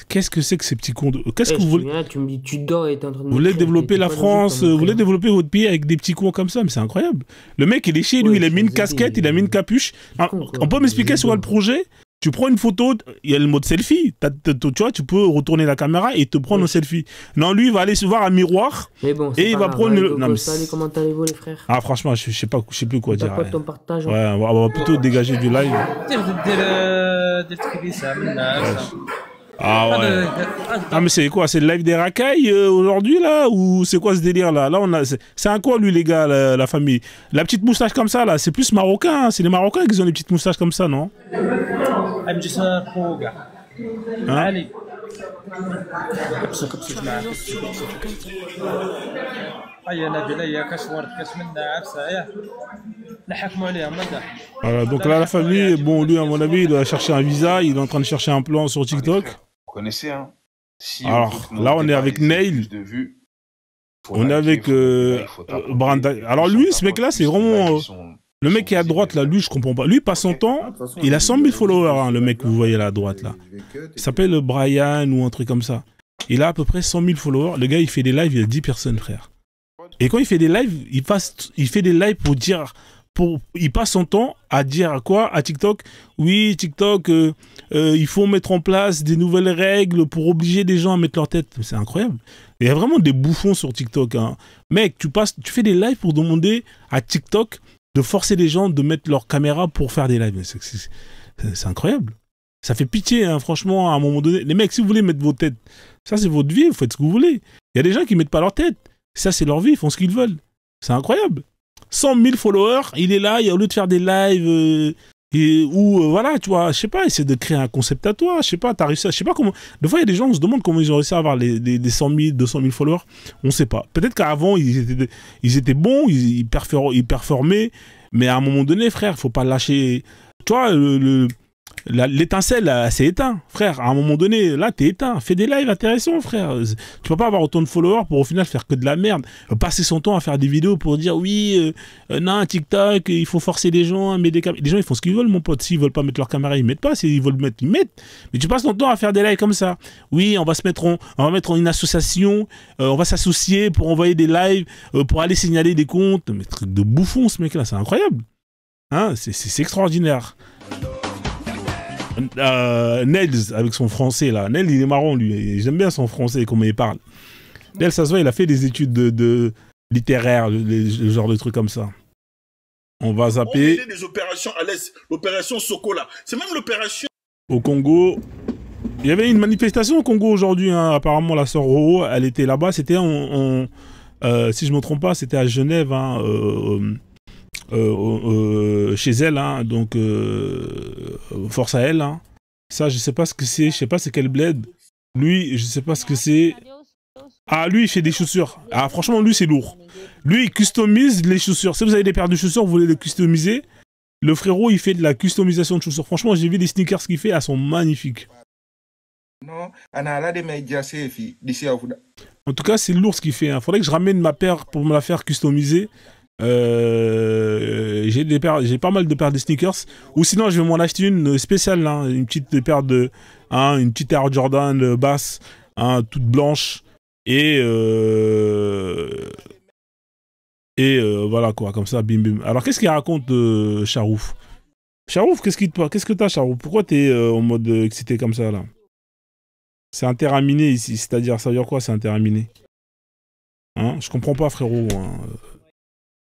Qu'est-ce que c'est que ces petits cons? Qu'est-ce que vous voulez? Tu me dis tu dors et t'es en train de... Vous voulez développer la France, vous voulez développer votre pays avec des petits cons comme ça, mais c'est incroyable. Le mec il est chez lui, il a mis une casquette, il a mis une capuche. On peut m'expliquer sur quoi le projet? Tu prends une photo, il y a le mode selfie. Tu vois, tu peux retourner la caméra et te prendre un selfie. Non, lui, il va aller se voir un miroir Mais bon, et il va prendre le. Non, mais... Salut, comment allez-vous les frères? Ah, franchement, je sais plus quoi dire. Pas ton partage. Ouais, on va plutôt dégager du live. Ah ouais. Ah mais c'est quoi? C'est le live des racailles aujourd'hui là? Ou c'est quoi ce délire là? Là on a. C'est un quoi lui les gars, la famille? La petite moustache comme ça là, c'est plus marocain, hein. C'est les Marocains qui ont les petites moustaches comme ça, non? Hein? Voilà, donc là la famille, bon lui à mon avis il doit chercher un visa, il est en train de chercher un plan sur TikTok. Vous connaissez, hein? Si alors là on est avec Nail, on est avec Branda. Alors lui ce mec là c'est vraiment le mec qui est à droite là, lui je comprends pas. Lui il passe son temps, il a 100 000 followers hein, le mec que vous voyez là à droite là. Il s'appelle Brian ou un truc comme ça. Il a à peu près 100 000 followers. Le gars il fait des lives, il y a 10 personnes frère. Et quand il fait des lives, il fait des lives pour dire, il passe son temps à dire quoi à TikTok? Oui, TikTok, il faut mettre en place des nouvelles règles pour obliger des gens à mettre leur tête. C'est incroyable. Il y a vraiment des bouffons sur TikTok. Hein. Mec, tu fais des lives pour demander à TikTok de forcer les gens de mettre leur caméra pour faire des lives. C'est incroyable. Ça fait pitié, hein, franchement, à un moment donné. Les mecs, si vous voulez mettre vos têtes, ça c'est votre vie, vous faites ce que vous voulez. Il y a des gens qui mettent pas leur tête. Ça, c'est leur vie, ils font ce qu'ils veulent. C'est incroyable. 100 000 followers, il est là, et au lieu de faire des lives, voilà, tu vois, je sais pas, essayer de créer un concept à toi, je sais pas, t'as réussi à, je sais pas comment. Des fois, il y a des gens, on se demande comment ils ont réussi à avoir des 100 000, 200 000 followers, on sait pas. Peut-être qu'avant, ils étaient bons, ils performaient, mais à un moment donné, frère, faut pas lâcher. Tu vois, l'étincelle s'est éteint, frère. À un moment donné, là, t'es éteint. Fais des lives intéressants, frère. Tu peux pas avoir autant de followers pour au final faire que de la merde. Passer son temps à faire des vidéos pour dire oui, non, TikTok, il faut forcer les gens à mettre des caméras. Les gens, ils font ce qu'ils veulent, mon pote. S'ils veulent pas mettre leur caméra, ils mettent pas. S'ils veulent mettre, ils mettent. Mais tu passes ton temps à faire des lives comme ça. Oui, on va mettre en une association, on va s'associer pour envoyer des lives, pour aller signaler des comptes. Mais truc de bouffon, ce mec-là, c'est incroyable. Hein, c'est extraordinaire. Nels avec son français là. Nels il est marrant lui. J'aime bien son français comment il parle. Nels ça se voit il a fait des études de littéraire, le genre de trucs comme ça. On va zapper. On des opérations à l'Est. L'opération Sokola. C'est même l'opération. Au Congo. Il y avait une manifestation au Congo aujourd'hui. Hein. Apparemment la sœur Roro elle était là-bas. C'était si je me trompe pas c'était à Genève. Hein, chez elle, hein, donc force à elle. Hein. Ça, je sais pas ce que c'est, je sais pas c'est quel bled. Lui, je sais pas ce que c'est. Ah, lui, il fait des chaussures. Ah, franchement, lui, c'est lourd. Lui, il customise les chaussures. Si vous avez des paires de chaussures, vous voulez les customiser. Le frérot, il fait de la customisation de chaussures. Franchement, j'ai vu les sneakers qu'il fait, elles sont magnifiques. En tout cas, c'est lourd ce qu'il fait. Hein. Faudrait que je ramène ma paire pour me la faire customiser. J'ai pas mal de paires de sneakers ou sinon je vais m'en acheter une spéciale hein, une petite paire de une petite Air Jordan basse hein, toute blanche et voilà quoi comme ça bim bim. Alors qu'est-ce qu'il raconte Charouf? Charouf, qu'est-ce que t'as Charouf? Pourquoi t'es en mode excité comme ça là? C'est interaminé ici, c'est-à-dire ça veut dire quoi c'est interaminé? Hein, je comprends pas frérot. Hein.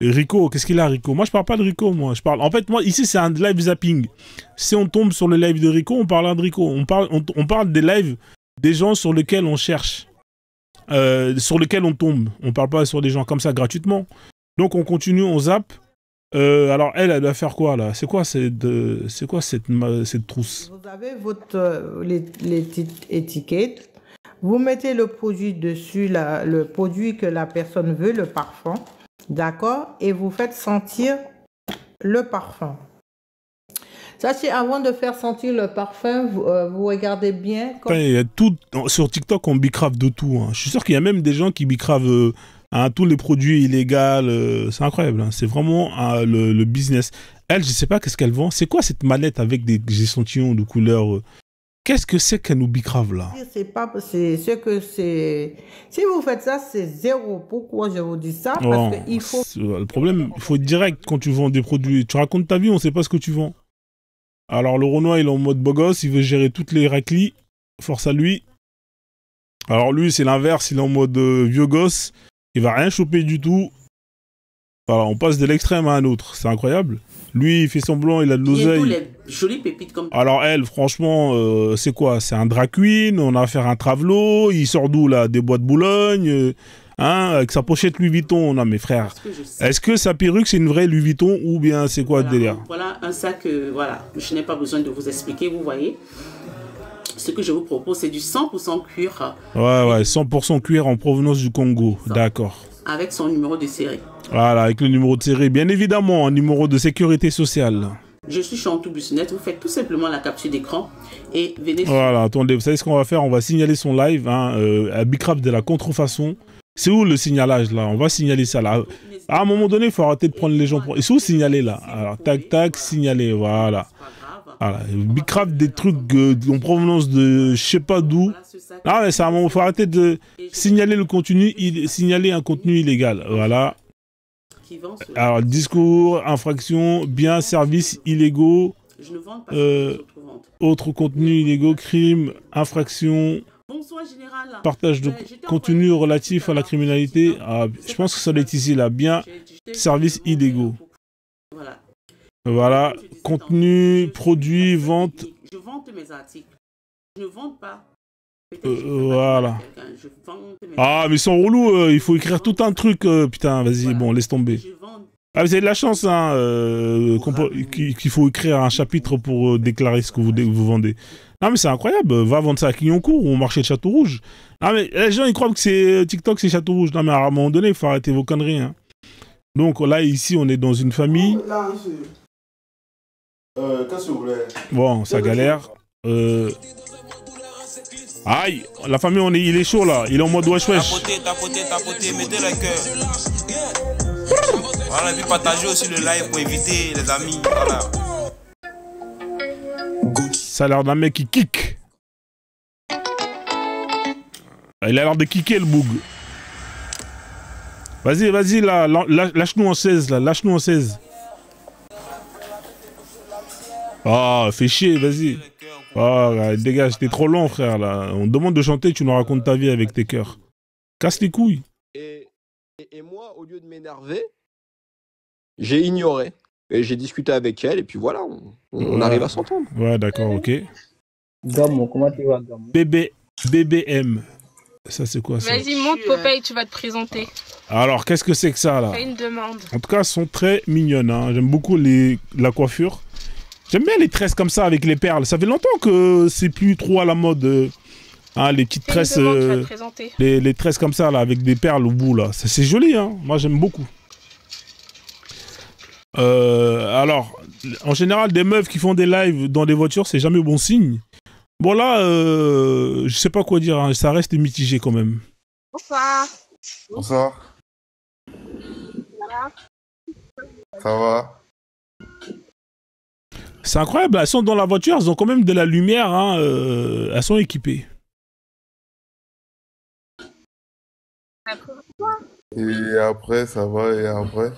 Rico, qu'est-ce qu'il a Rico? Moi je parle pas de Rico, moi. En fait, moi ici c'est un live zapping. Si on tombe sur le live de Rico, on parle de Rico. On parle des lives des gens sur lesquels on cherche. Sur lesquels on tombe. On parle pas sur des gens comme ça gratuitement. Donc on continue, on zappe. Alors elle doit faire quoi là? C'est quoi cette trousse? Vous avez les étiquettes. Vous mettez le produit dessus, le produit que la personne veut, le parfum. D'accord? Et vous faites sentir le parfum. Ça, c'est avant de faire sentir le parfum, vous regardez bien. Comme... Il y a tout, sur TikTok, on bicrave de tout. Hein. Je suis sûr qu'il y a même des gens qui bicravent tous les produits illégaux. C'est incroyable. Hein. C'est vraiment le business. Elle, je sais pas qu'est-ce qu'elle vend. C'est quoi cette mallette avec des échantillons de couleurs Qu'est-ce que c'est qu'elle nous bicrave là? C'est ce que c'est. Si vous faites ça, c'est zéro. Pourquoi je vous dis ça? Parce qu'il faut. Le problème, il faut être direct quand tu vends des produits. Tu racontes ta vie, on ne sait pas ce que tu vends. Alors, le Renoir, il est en mode beau gosse, il veut gérer toutes les raclis. Force à lui. Alors, lui, c'est l'inverse, il est en mode vieux gosse. Il va rien choper du tout. Voilà, on passe de l'extrême à un autre. C'est incroyable. Lui, il fait semblant, il a de l'oseille. les jolies pépites comme Alors, elle, franchement, c'est quoi? C'est un drag queen, on a affaire à un travelo. Il sort d'où, là? Des bois de Boulogne. Avec sa pochette Louis Vuitton. Non, mais frère, est-ce que sa perruque, c'est une vraie Louis Vuitton ou bien c'est quoi le délire? Voilà un sac, voilà, je n'ai pas besoin de vous expliquer, vous voyez. Ce que je vous propose, c'est du 100% cuir. Ouais, 100% cuir en provenance du Congo. D'accord. Avec son numéro de série. Voilà, avec le numéro de série. Bien évidemment, un numéro de sécurité sociale. Je suis Chantou Bussonnette. Vous faites tout simplement la capture d'écran et venez... Voilà, attendez, vous savez ce qu'on va faire? On va signaler son live à Bicraft de la contrefaçon. C'est où le signalage, là? On va signaler ça, là. À un moment donné, il faut arrêter de prendre les gens pour... Et c'est où signaler, là? Alors, tac, tac, signaler, voilà. Voilà, Bicraft, des trucs en provenance de je sais pas d'où. Ah mais c'est un moment, il faut arrêter de signaler le contenu, signaler un contenu illégal. Voilà. Alors, discours, infraction, biens, services illégaux, autres contenus illégaux, crimes, infractions, partage de contenu relatif à la criminalité. Ah, je pense que ça doit être ici, là. Biens, services illégaux. Voilà, contenu, produit, vente. Je vante mes articles. Je ne vante pas. Voilà. Ah, mais ils sont relous, il faut écrire tout un truc. Putain, vas-y, bon, laisse tomber. Ah, vous avez de la chance, hein, qu'il faut écrire un chapitre pour déclarer ce que vous vendez. Non, mais c'est incroyable. Va vendre ça à Clignancourt ou au marché de Château-Rouge. Ah, mais les gens, ils croient que c'est TikTok, c'est Château-Rouge. Non, mais à un moment donné, il faut arrêter vos conneries. Hein. Donc là, ici, on est dans une famille. Qu'est-ce que vous voulez? Bon, ça galère. Aïe, la famille, il est chaud là. Il est en mode wesh wesh. Tapoter, mettez le cœur. Voilà, et puis partagez aussi le live pour éviter les amis. Voilà. Ça a l'air d'un mec qui kick. Il a l'air de kicker le boug. Vas-y là, lâche-nous en 16 là, lâche-nous en 16. Ah, fais chier, vas-y. Ah, dégage, t'es trop long, frère, là. On te demande de chanter, tu nous racontes ta vie avec tes cœurs. Casse les couilles. Et moi, au lieu de m'énerver, j'ai ignoré. Et j'ai discuté avec elle, et puis voilà, on arrive à s'entendre. Ouais, d'accord, ok. Gamo, comment tu vas, Gamo? BBM. Ça, c'est quoi, ça? Vas-y, monte, Popeye, tu vas te présenter. Alors, qu'est-ce que c'est que ça, là? Fais une demande. En tout cas, elles sont très mignonnes, hein. J'aime beaucoup la coiffure. J'aime bien les tresses comme ça avec les perles. Ça fait longtemps que c'est plus trop à la mode. Hein, les petites tresses. Les tresses comme ça là, avec des perles au bout là. C'est joli, hein. Moi j'aime beaucoup. Alors, en général, des meufs qui font des lives dans des voitures, c'est jamais bon signe. Bon là, je sais pas quoi dire. Hein. Ça reste mitigé quand même. Bonsoir. Bonsoir. Ça va? C'est incroyable, elles sont dans la voiture, elles ont quand même de la lumière, hein, elles sont équipées. Et après, ça va, et après?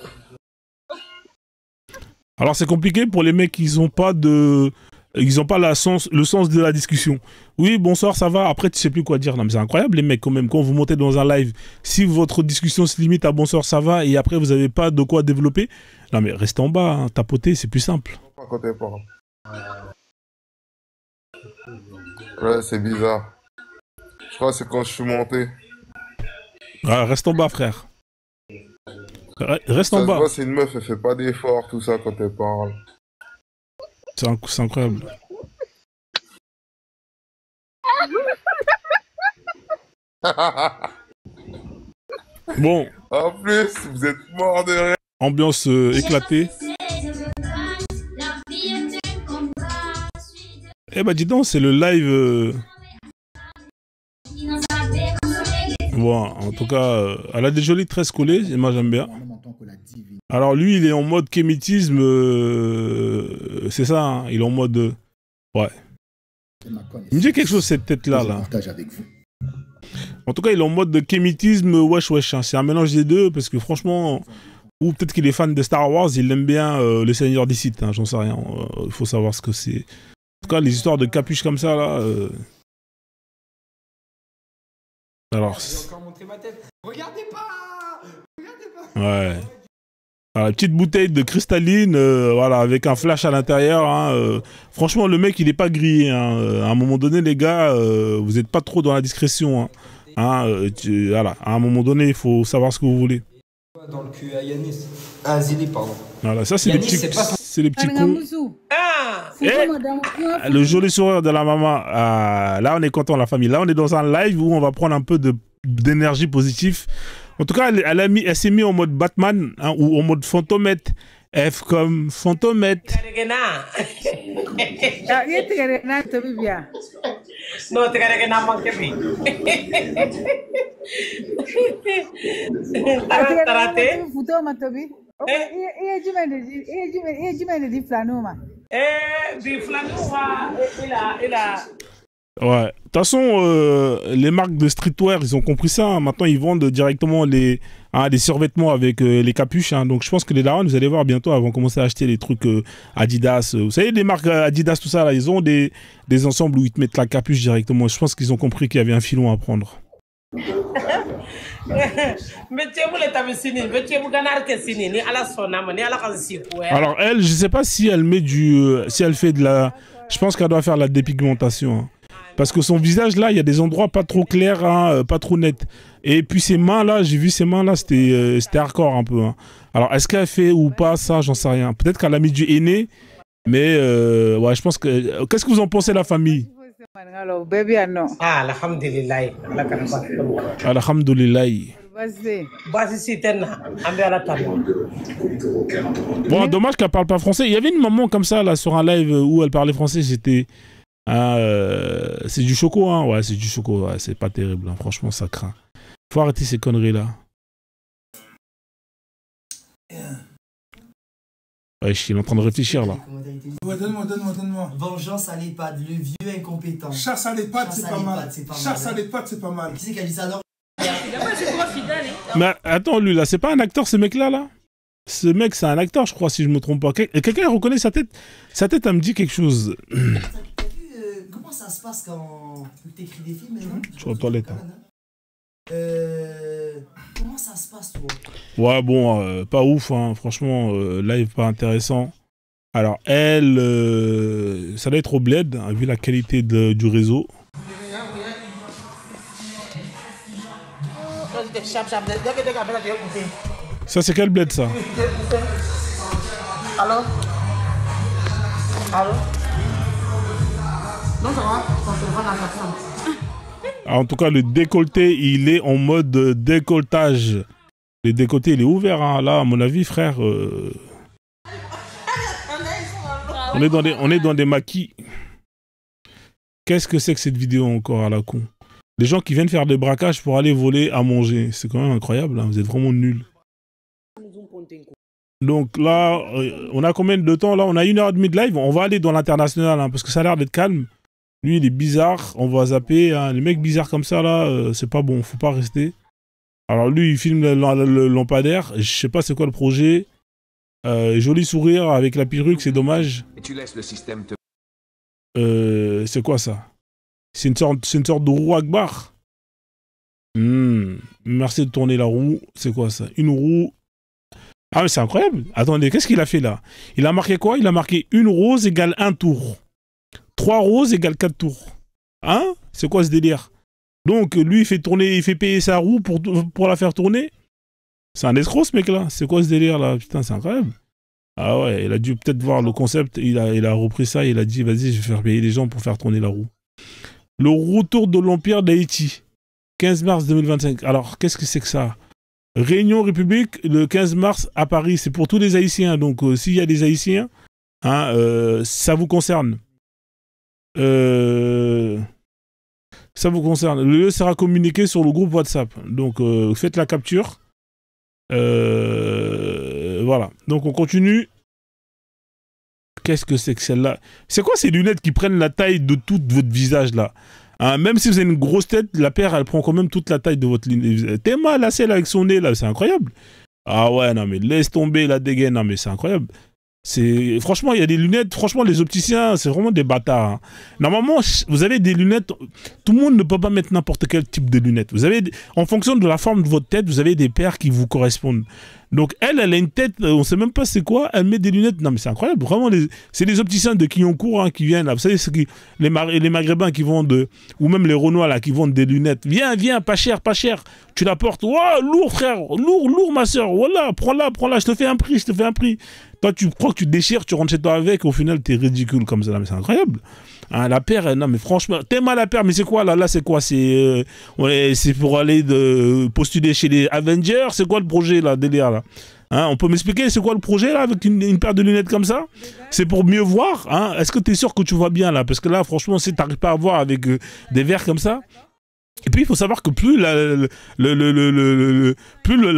Alors c'est compliqué pour les mecs qui n'ont pas de... Ils n'ont pas le sens de la discussion. Oui, bonsoir, ça va. Après, tu sais plus quoi dire. Non, mais c'est incroyable, les mecs, quand même. Quand vous montez dans un live, si votre discussion se limite à bonsoir, ça va, et après, vous n'avez pas de quoi développer, non, mais restez en bas, hein, tapoter, c'est plus simple. Ouais, c'est bizarre. Je crois que c'est quand je suis monté. Ouais, reste en bas, frère. Reste en bas. C'est une meuf, elle fait pas d'efforts, tout ça, quand elle parle. C'est incroyable. Bon. En plus, vous êtes mort de rire. Ambiance éclatée. Eh bah dis donc, c'est le live... Bon, en tout cas, elle a des jolies tresses collées, et moi j'aime bien. Alors lui, il est en mode kémitisme, c'est ça, hein, il est en mode... ouais. Il me dit quelque chose cette tête-là, là. En tout cas, il est en mode de kémitisme wesh wesh, hein. C'est un mélange des deux, parce que franchement, Ou peut-être qu'il est fan de Star Wars, il aime bien Le Seigneur des Sith, hein, j'en sais rien. Il faut savoir ce que c'est. En tout cas, les histoires de capuche comme ça, là... Alors... J'ai encore montré ma tête. Regardez pas. Ouais. Alors, petite bouteille de cristalline, voilà, avec un flash à l'intérieur. Hein, franchement, le mec, il n'est pas grillé. Hein. À un moment donné, les gars, vous n'êtes pas trop dans la discrétion. Hein. Voilà. À un moment donné, il faut savoir ce que vous voulez. Dans le cul à Yanis. Ah, Zili, pardon. Voilà, ça, c'est les petits, c'est les petits cons. Ah, Le joli sourire de la maman. Là, on est content, la famille. Là, on est dans un live où on va prendre un peu d'énergie positive. En tout cas, elle s'est mise en mode Batman, hein, ou en mode fantomette. F comme fantomette. Non, tu regardes manqué bien. Ouais. De toute façon, les marques de streetwear, ils ont compris ça. Hein. Maintenant, ils vendent directement des survêtements avec les capuches. Hein. Donc, je pense que les darons, vous allez voir bientôt, elles vont commencer à acheter les trucs Adidas. Vous savez, les marques Adidas, tout ça, là, ils ont des ensembles où ils te mettent la capuche directement. Je pense qu'ils ont compris qu'il y avait un filon à prendre. Alors, elle, je sais pas si elle met si elle fait de la... Je pense qu'elle doit faire la dépigmentation. Hein. Parce que son visage, là, il y a des endroits pas trop clairs, hein, pas trop nets. Et puis ses mains, là, j'ai vu ses mains, là, c'était hardcore un peu. Hein. Alors, est-ce qu'elle fait ou pas ça, j'en sais rien. Peut-être qu'elle a mis du henné, mais ouais, je pense que... Qu'est-ce que vous en pensez, la famille? Ah, alhamdulillah. Alhamdulillah. Bon, dommage qu'elle parle pas français. Il y avait une maman comme ça, là, sur un live où elle parlait français, c'était... c'est du choco, hein. Ouais, c'est du choco, ouais, c'est pas terrible, hein. Franchement, ça craint. Faut arrêter ces conneries-là. Ouais, je suis en train de réfléchir, là. Ouais, donne-moi. Vengeance à l'EHPAD, le vieux incompétent. Chasse à l'EHPAD, c'est pas mal. Chasse à l'EHPAD, c'est pas mal. Qui c'est qui a dit ça, non? Mais attends, lui, là, c'est pas un acteur, ce mec-là, là? Ce mec, c'est un acteur, je crois, si je me trompe pas. Quelqu'un reconnaît sa tête? Sa tête, elle me dit quelque chose. Comment ça se passe quand tu écris des films maintenant? Je suis aux toilettes. Hein. Comment ça se passe, toi? Ouais, bon, pas ouf, hein. Franchement, live pas intéressant. Alors, elle, ça doit être au bled, hein, vu la qualité du réseau. Ça, c'est quel bled, ça? Allô? Non, ça va? On se voit dans la chambre. En tout cas, le décolleté, il est en mode décolletage. Le décolleté, il est ouvert. Hein. Là, à mon avis, frère, on est dans des maquis. Qu'est-ce que c'est que cette vidéo encore à la con? Les gens qui viennent faire des braquages pour aller voler à manger. C'est quand même incroyable. Hein. Vous êtes vraiment nuls. Donc là, on a combien de temps? Là, on a 1h30 de live. On va aller dans l'international, hein, parce que ça a l'air d'être calme. Lui, il est bizarre, on va zapper. Hein. Les mecs bizarres comme ça, là, c'est pas bon, faut pas rester. Alors lui, il filme le lampadaire. Je sais pas c'est quoi le projet. Joli sourire avec la perruque, c'est dommage. Et tu laisses le système te... C'est quoi ça? C'est une sorte de roue Akbar. Merci de tourner la roue. C'est quoi ça? Une roue. Ah mais c'est incroyable. Attendez, qu'est-ce qu'il a fait là? Il a marqué quoi? Il a marqué une rose égale un tour. 3 roses égale 4 tours. Hein? C'est quoi ce délire? Donc, lui, il fait payer sa roue pour la faire tourner? C'est un escroc, ce mec-là. C'est quoi ce délire-là? Putain, c'est incroyable. Ah ouais, il a dû peut-être voir le concept. Il a repris ça. Il a dit, vas-y, je vais faire payer les gens pour faire tourner la roue. Le retour de l'Empire d'Haïti. 15 mars 2025. Alors, qu'est-ce que c'est que ça? Réunion République, le 15 mars à Paris. C'est pour tous les Haïtiens. Donc, s'il y a des Haïtiens, hein, ça vous concerne. Ça vous concerne. Le lieu sera communiqué sur le groupe WhatsApp. Donc, faites la capture. Voilà. Donc, on continue. Qu'est-ce que c'est que celle-là? C'est quoi ces lunettes qui prennent la taille de tout votre visage, là? Hein, même si vous avez une grosse tête, la paire, elle prend quand même toute la taille de votre lunette. T'es mal, là, celle avec son nez, là. C'est incroyable. Ah ouais, non mais laisse tomber la dégaine, non mais c'est incroyable. Franchement, il y a des lunettes, franchement, les opticiens, c'est vraiment des bâtards. Hein. Normalement, vous avez des lunettes, tout le monde ne peut pas mettre n'importe quel type de lunettes. Vous avez, en fonction de la forme de votre tête, vous avez des paires qui vous correspondent. Donc elle a une tête, on ne sait même pas c'est quoi, elle met des lunettes, non mais c'est incroyable, vraiment, c'est les opticiens de Clignancourt hein, qui viennent là, vous savez, les Maghrébins qui vendent, ou même les Renois là, qui vendent des lunettes, viens, pas cher, tu la portes, wow, lourd frère, lourd ma soeur, voilà, prends-la, je te fais un prix. Toi tu crois que tu te déchires, tu rentres chez toi avec, au final t'es ridicule comme ça, non, mais c'est incroyable. Hein, la paire, non mais franchement, t'aimes la paire, mais c'est quoi là c'est quoi, c'est pour aller postuler chez les Avengers, c'est quoi le projet là, délire là hein, on peut m'expliquer c'est quoi le projet là avec une paire de lunettes comme ça? C'est pour mieux voir hein? Est-ce que tu es sûr que tu vois bien là? Parce que là franchement si tu n'arrives pas à voir avec des verres comme ça. Et puis il faut savoir que plus la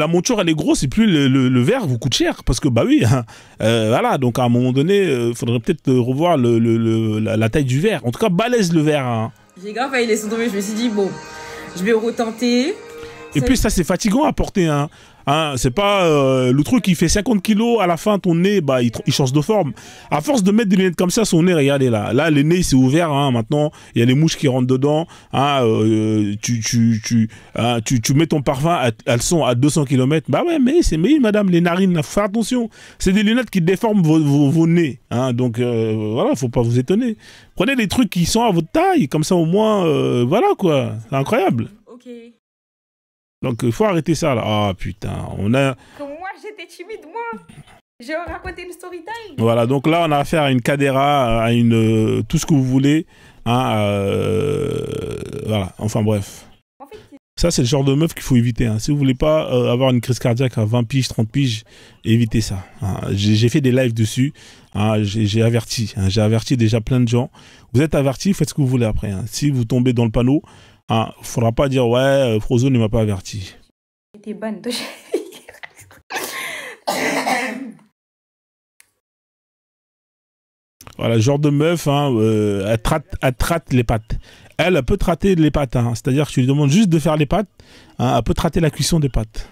monture elle est grosse et plus le verre vous coûte cher parce que bah oui hein, voilà donc à un moment donné il faudrait peut-être revoir la taille du verre. En tout cas balèze le verre hein. J'ai grave failli laisser tomber, je me suis dit bon je vais retenter. Et puis ça c'est fatigant à porter hein. Hein, c'est pas le truc qui fait 50 kilos à la fin ton nez bah il change de forme. À force de mettre des lunettes comme ça son nez regardez là le nez c'est ouvert hein, maintenant il y a les mouches qui rentrent dedans hein, tu mets ton parfum elles sont à 200 km bah ouais mais madame les narines faut faire attention c'est des lunettes qui déforment vos nez hein, donc voilà faut pas vous étonner prenez des trucs qui sont à votre taille comme ça au moins voilà quoi c'est incroyable. Ok. Donc il faut arrêter ça là. Ah putain, on a... Comme moi j'étais timide moi. J'ai raconté une story time. Voilà, donc là on a affaire à une cadéra, à une... tout ce que vous voulez. Hein, voilà, enfin bref. En fait, ça c'est le genre de meuf qu'il faut éviter. Hein. Si vous voulez pas avoir une crise cardiaque à 20 piges, 30 piges, évitez ça. Hein. J'ai fait des lives dessus. Hein. J'ai averti. Hein. J'ai averti déjà plein de gens. Vous êtes avertis, faites ce que vous voulez après. Hein. Si vous tombez dans le panneau... Ah, faudra pas dire ouais, Frozo ne m'a pas averti. T'es bonne, toi. Voilà, genre de meuf, hein, elle tratte les pâtes. Elle peut traiter les pâtes, hein, c'est-à-dire que tu lui demandes juste de faire les pâtes, hein, elle peut traiter la cuisson des pâtes.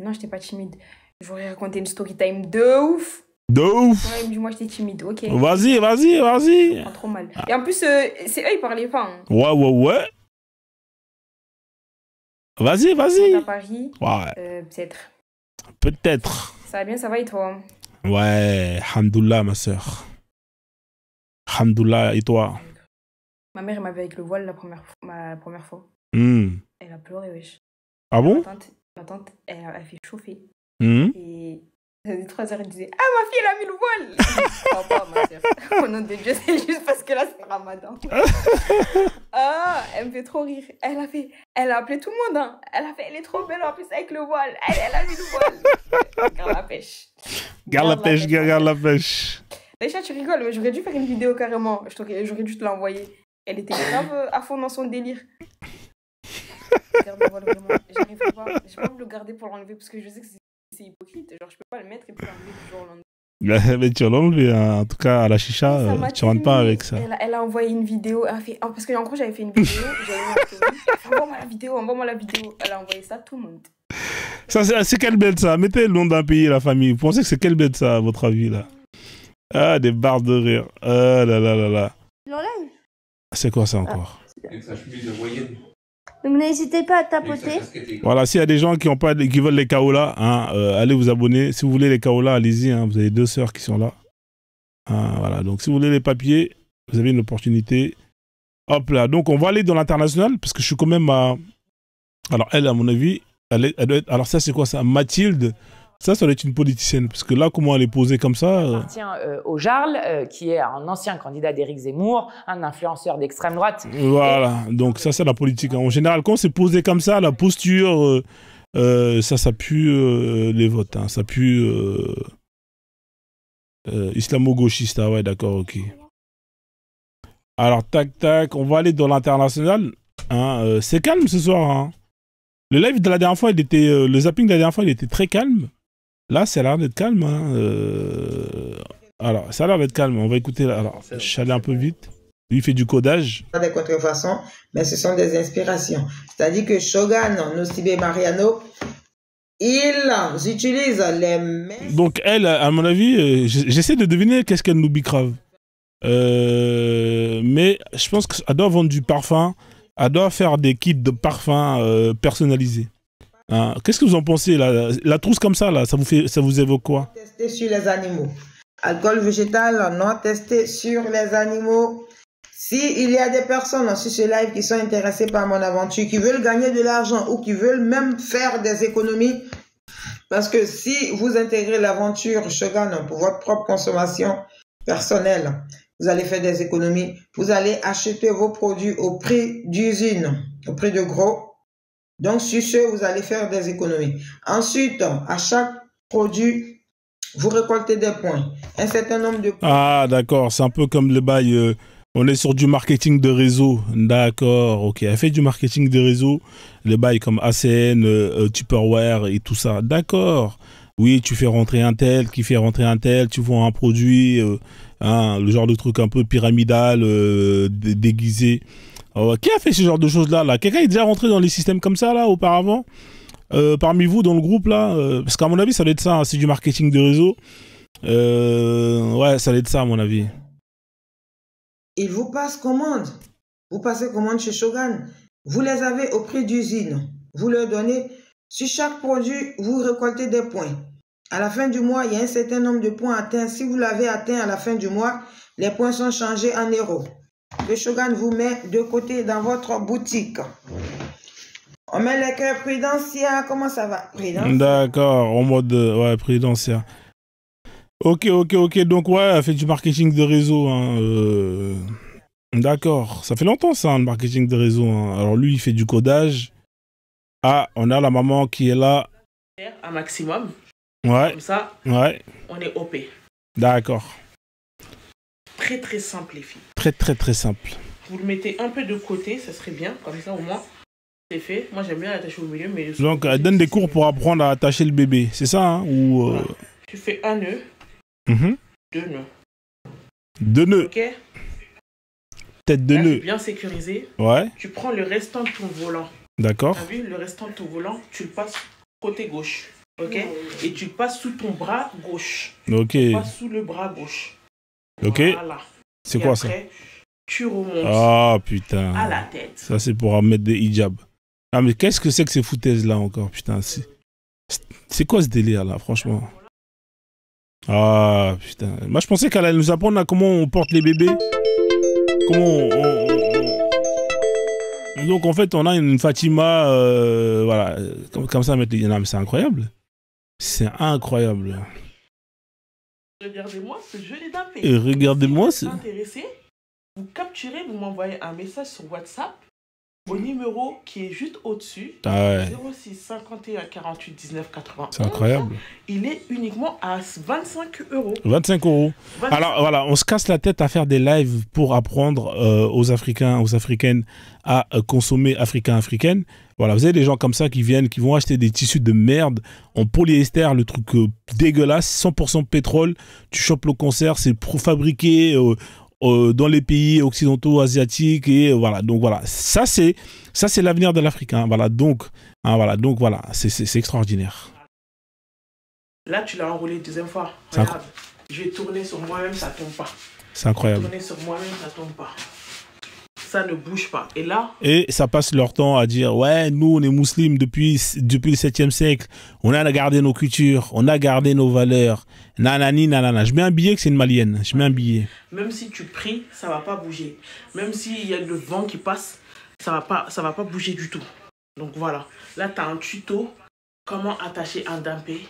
Non, j'étais pas timide. J'aurais raconté une story time de ouf. De ouf. Ouais, moi j'étais timide, ok. Vas-y. Pas trop mal. Et en plus, c'est eux, ils parlaient pas. Hein. Ouais. Vas-y. À Paris, ouais. Peut-être. Ça va et toi? Ouais, alhamdoulilah ma soeur. Alhamdoulilah et toi? Ma mère elle m'avait avec le voile la première fois. Elle a pleuré, wesh. Ah bon? Ma tante elle a fait chauffer. Et... Ça faisait 3 heures, elle disait « Ah, ma fille, elle a mis le voile !» Non, pas ma soeur. Au nom de Dieu, c'est juste parce que là, c'est Ramadan. Ah, elle me fait trop rire. Elle a appelé tout le monde. Hein. Elle est trop belle en plus avec le voile. Elle a mis le voile. Garde la pêche. Garde la pêche. Déjà, tu rigoles, mais j'aurais dû faire une vidéo carrément. J'aurais dû te l'envoyer. Elle était grave à fond dans son délire. Regarde le voile, vraiment. J'arrive pas. Je vais pas le garder pour l'enlever parce que je sais que c'est hypocrite, genre je peux pas le mettre et puis l'enlever du jour au lendemain. Mais tu vas l'enlever, hein. En tout cas à la chicha, tu rentres pas avec ça. Elle a envoyé une vidéo, elle a fait... parce qu'en gros j'avais fait une vidéo, envoie-moi la vidéo, elle a envoyé ça à tout le monde. Ça, c'est quelle bête ça? Mettez le nom d'un pays, la famille. Vous pensez que c'est quelle bête ça à votre avis là? Ah, des barres de rire. Ah là. C'est quoi ça encore? Avec sa chemise de moyenne. Donc n'hésitez pas à tapoter. Voilà, s'il y a des gens qui veulent les kaolas, hein, allez vous abonner. Si vous voulez les kaolas, allez-y. Hein, vous avez 2 sœurs qui sont là. Hein, voilà, donc si vous voulez les papiers, vous avez une opportunité. Hop là, donc on va aller dans l'international parce que je suis quand même à... Alors elle, à mon avis, elle doit être... Alors ça, c'est quoi ça? Mathilde. Ça doit être une politicienne, parce que là, comment elle est posée comme ça Elle appartient au Jarl, qui est un ancien candidat d'Éric Zemmour, un influenceur d'extrême droite. Voilà, donc ça, c'est la politique. En général, quand c'est posé comme ça, la posture, ça pue les votes. Hein. Ça pue islamo-gauchiste. Ah ouais, d'accord, ok. Alors, tac, on va aller dans l'international. Hein, c'est calme ce soir. Hein. Le live de la dernière fois, le zapping de la dernière fois, il était très calme. Là, ça a l'air d'être calme. Hein. Alors, ça a l'air d'être calme. On va écouter. Alors, je suis allé un peu vite. Lui, il fait du codage. Pas des contrefaçons, mais ce sont des inspirations. C'est-à-dire que Shogun, Nocibe Mariano, ils utilisent les mêmes... Donc elle, à mon avis, j'essaie de deviner qu'est-ce qu'elle nous bicrave. Mais je pense qu'elle doit vendre du parfum, elle doit faire des kits de parfum personnalisés. Hein, qu'est-ce que vous en pensez là? La trousse comme ça, là, ça vous évoque quoi? Testé sur les animaux. Alcool végétal non testé sur les animaux. Si il y a des personnes sur ce live qui sont intéressées par mon aventure, qui veulent gagner de l'argent ou qui veulent même faire des économies, parce que si vous intégrez l'aventure Shogun pour votre propre consommation personnelle, vous allez faire des économies, vous allez acheter vos produits au prix d'usine, au prix de gros. Donc sur ce, vous allez faire des économies. Ensuite, à chaque produit, vous récoltez des points. Un certain nombre de points. Ah d'accord, c'est un peu comme le bail... on est sur du marketing de réseau. D'accord, ok. Elle fait du marketing de réseau. Les bails comme ACN, Tupperware et tout ça. D'accord. Oui, tu fais rentrer un tel, qui fait rentrer un tel, tu vends un produit, le genre de truc un peu pyramidal, déguisé. Qui a fait ce genre de choses-là là? Quelqu'un est déjà rentré dans les systèmes comme ça là auparavant? Parmi vous dans le groupe là? Parce qu'à mon avis, ça doit être ça. Hein, c'est du marketing de réseau. Ouais, ça doit être ça à mon avis. Ils vous passent commande. Vous passez commande chez Shogun. Vous les avez au prix d'usine. Vous leur donnez. Sur chaque produit, vous récoltez des points. À la fin du mois, il y a un certain nombre de points atteints. Si vous l'avez atteint à la fin du mois, les points sont changés en euros. Le Shogun vous met de côté dans votre boutique. On met les cœurs Prudencia. Comment ça va? Prudencia. D'accord, en mode ouais, Prudencia. Ok. Donc ouais, elle fait du marketing de réseau. Hein, D'accord. Ça fait longtemps ça, le marketing de réseau. Hein. Alors lui, il fait du codage. Ah, on a la maman qui est là. Un maximum. Ouais. Comme ça, ouais. On est OP. D'accord. Très simple les filles. Très simple. Vous le mettez un peu de côté, ça serait bien. Comme ça au moins, c'est fait. Moi j'aime bien l'attacher au milieu. Mais donc elle donne des cours pour apprendre à attacher le bébé. C'est ça hein, ou voilà. Tu fais un nœud. 2 nœuds. 2 nœuds. Ok. Tête de nœud. Bien sécurisé. Ouais. Tu prends le restant de ton volant. D'accord. Tu as vu, le restant de ton volant, tu le passes côté gauche. Ok. Et tu le passes sous ton bras gauche. Ok. Tu le passes sous le bras gauche. Ok. Voilà. C'est quoi ça? Tu remontes. Ah putain. À la tête. Ça c'est pour mettre des hijabs. Ah mais qu'est-ce que c'est que ces foutaises là encore? Putain, c'est quoi ce délire là, franchement? Ah putain. Moi je pensais qu'elle allait nous apprendre à comment on porte les bébés. Comment Donc en fait on a une Fatima voilà, comme ça mettre les... Non mais c'est incroyable. C'est incroyable. Regardez-moi ce joli dapé. Et regardez-moi si vous êtes intéressé, vous capturez, vous m'envoyez un message sur WhatsApp au numéro qui est juste au-dessus. Ah ouais. 06 51 48 19 80. C'est incroyable. Il est uniquement à 25 €. 25 €. Alors voilà, on se casse la tête à faire des lives pour apprendre aux Africains, aux Africaines à consommer africaines. Voilà, vous avez des gens comme ça qui viennent, qui vont acheter des tissus de merde en polyester, le truc dégueulasse, 100% pétrole. Tu chopes le concert, c'est fabriqué dans les pays occidentaux, asiatiques, et voilà. Donc voilà, ça c'est l'avenir de l'Afrique. Hein. Voilà, donc voilà, c'est extraordinaire. Là, tu l'as enroulé deuxième fois. Regarde, je vais tourner sur moi-même, ça tombe pas. C'est incroyable. Tourner sur moi-même, ça tombe pas. Ça ne bouge pas. Et là... Et ça passe leur temps à dire, ouais, nous, on est musulmans depuis le 7e siècle. On a gardé nos cultures, on a gardé nos valeurs. Nanani, nanana. Je mets un billet que c'est une malienne. Je mets un billet. Même si tu pries, ça va pas bouger. Même s'il y a le vent qui passe, ça va pas bouger du tout. Donc voilà. Là, tu as un tuto. Comment attacher un dampé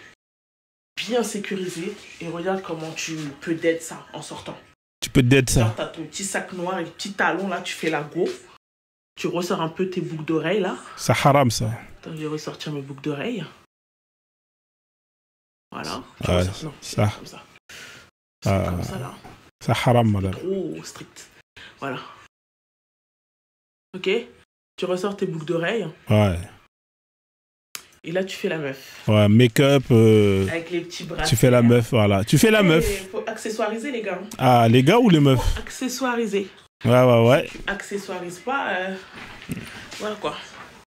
bien sécurisé. Et regarde comment tu peux dead ça en sortant. Tu peux dead ça. Tu as ton petit sac noir et le petit talon là, tu fais la go. Tu ressors un peu tes boucles d'oreilles là. Ça haram ça. Attends, je vais ressortir mes boucles d'oreilles. Voilà. Ouais, non, ça. Comme ça. C'est comme ça là. Ça haram madame. Trop strict. Voilà. Ok. Tu ressors tes boucles d'oreilles. Ouais. Et là, tu fais la meuf. Ouais, make-up. Avec les petits bras. Tu fais la meuf, voilà. Tu fais la meuf. Il faut accessoiriser, les gars. Ah, les gars ou les meufs? Accessoiriser. Ouais. Si tu accessoirises pas, voilà quoi.